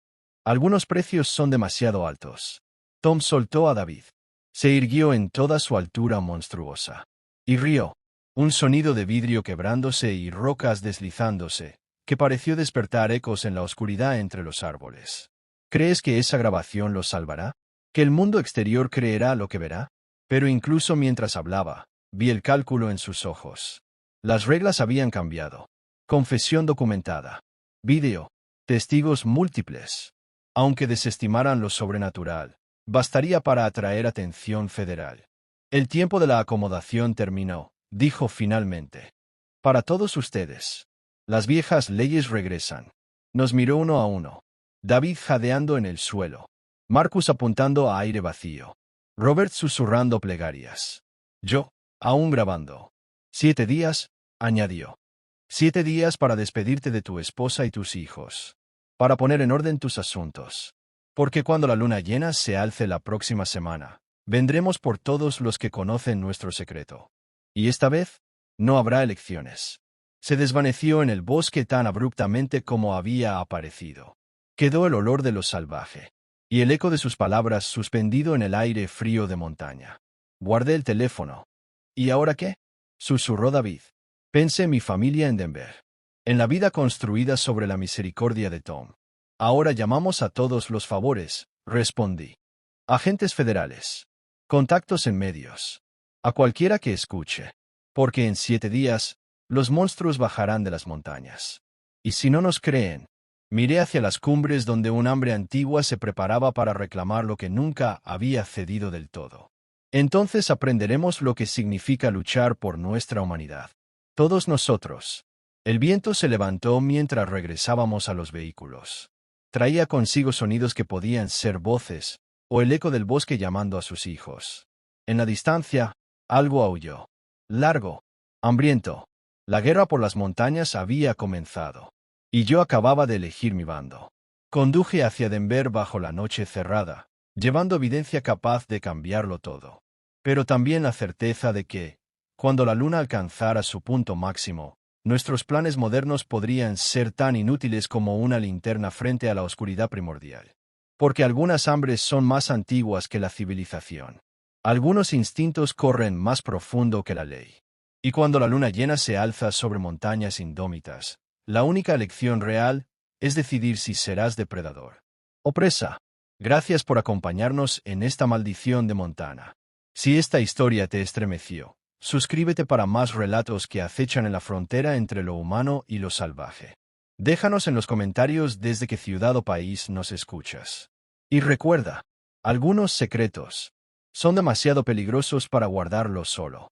Speaker 1: Algunos precios son demasiado altos. Tom soltó a David. Se irguió en toda su altura monstruosa. Y rió. Un sonido de vidrio quebrándose y rocas deslizándose, que pareció despertar ecos en la oscuridad entre los árboles. ¿Crees que esa grabación los salvará? ¿Que el mundo exterior creerá lo que verá? Pero incluso mientras hablaba, vi el cálculo en sus ojos. Las reglas habían cambiado. Confesión documentada. Vídeo. Testigos múltiples. Aunque desestimaran lo sobrenatural, bastaría para atraer atención federal. El tiempo de la acomodación terminó, dijo finalmente. Para todos ustedes. Las viejas leyes regresan. Nos miró uno a uno. David jadeando en el suelo. Marcus apuntando a aire vacío. Robert susurrando plegarias. Yo, aún grabando. 7 días, añadió. 7 días para despedirte de tu esposa y tus hijos. Para poner en orden tus asuntos. Porque cuando la luna llena se alce la próxima semana, vendremos por todos los que conocen nuestro secreto. Y esta vez, no habrá elecciones. Se desvaneció en el bosque tan abruptamente como había aparecido. Quedó el olor de lo salvaje. Y el eco de sus palabras suspendido en el aire frío de montaña. Guardé el teléfono. ¿Y ahora qué? Susurró David. Pensé en mi familia en Denver. En la vida construida sobre la misericordia de Tom. Ahora llamamos a todos los favores, respondí. Agentes federales. Contactos en medios. A cualquiera que escuche. Porque en 7 días, los monstruos bajarán de las montañas. Y si no nos creen, miré hacia las cumbres donde un hambre antigua se preparaba para reclamar lo que nunca había cedido del todo. Entonces aprenderemos lo que significa luchar por nuestra humanidad. Todos nosotros. El viento se levantó mientras regresábamos a los vehículos. Traía consigo sonidos que podían ser voces, o el eco del bosque llamando a sus hijos. En la distancia, algo aulló. Largo. Hambriento. La guerra por las montañas había comenzado. Y yo acababa de elegir mi bando. Conduje hacia Denver bajo la noche cerrada, llevando evidencia capaz de cambiarlo todo. Pero también la certeza de que, cuando la luna alcanzara su punto máximo, nuestros planes modernos podrían ser tan inútiles como una linterna frente a la oscuridad primordial. Porque algunas hambres son más antiguas que la civilización. Algunos instintos corren más profundo que la ley. Y cuando la luna llena se alza sobre montañas indómitas, la única elección real es decidir si serás depredador o presa. Gracias por acompañarnos en esta maldición de Montana. Si esta historia te estremeció, suscríbete para más relatos que acechan en la frontera entre lo humano y lo salvaje. Déjanos en los comentarios desde qué ciudad o país nos escuchas. Y recuerda, algunos secretos son demasiado peligrosos para guardarlos solo.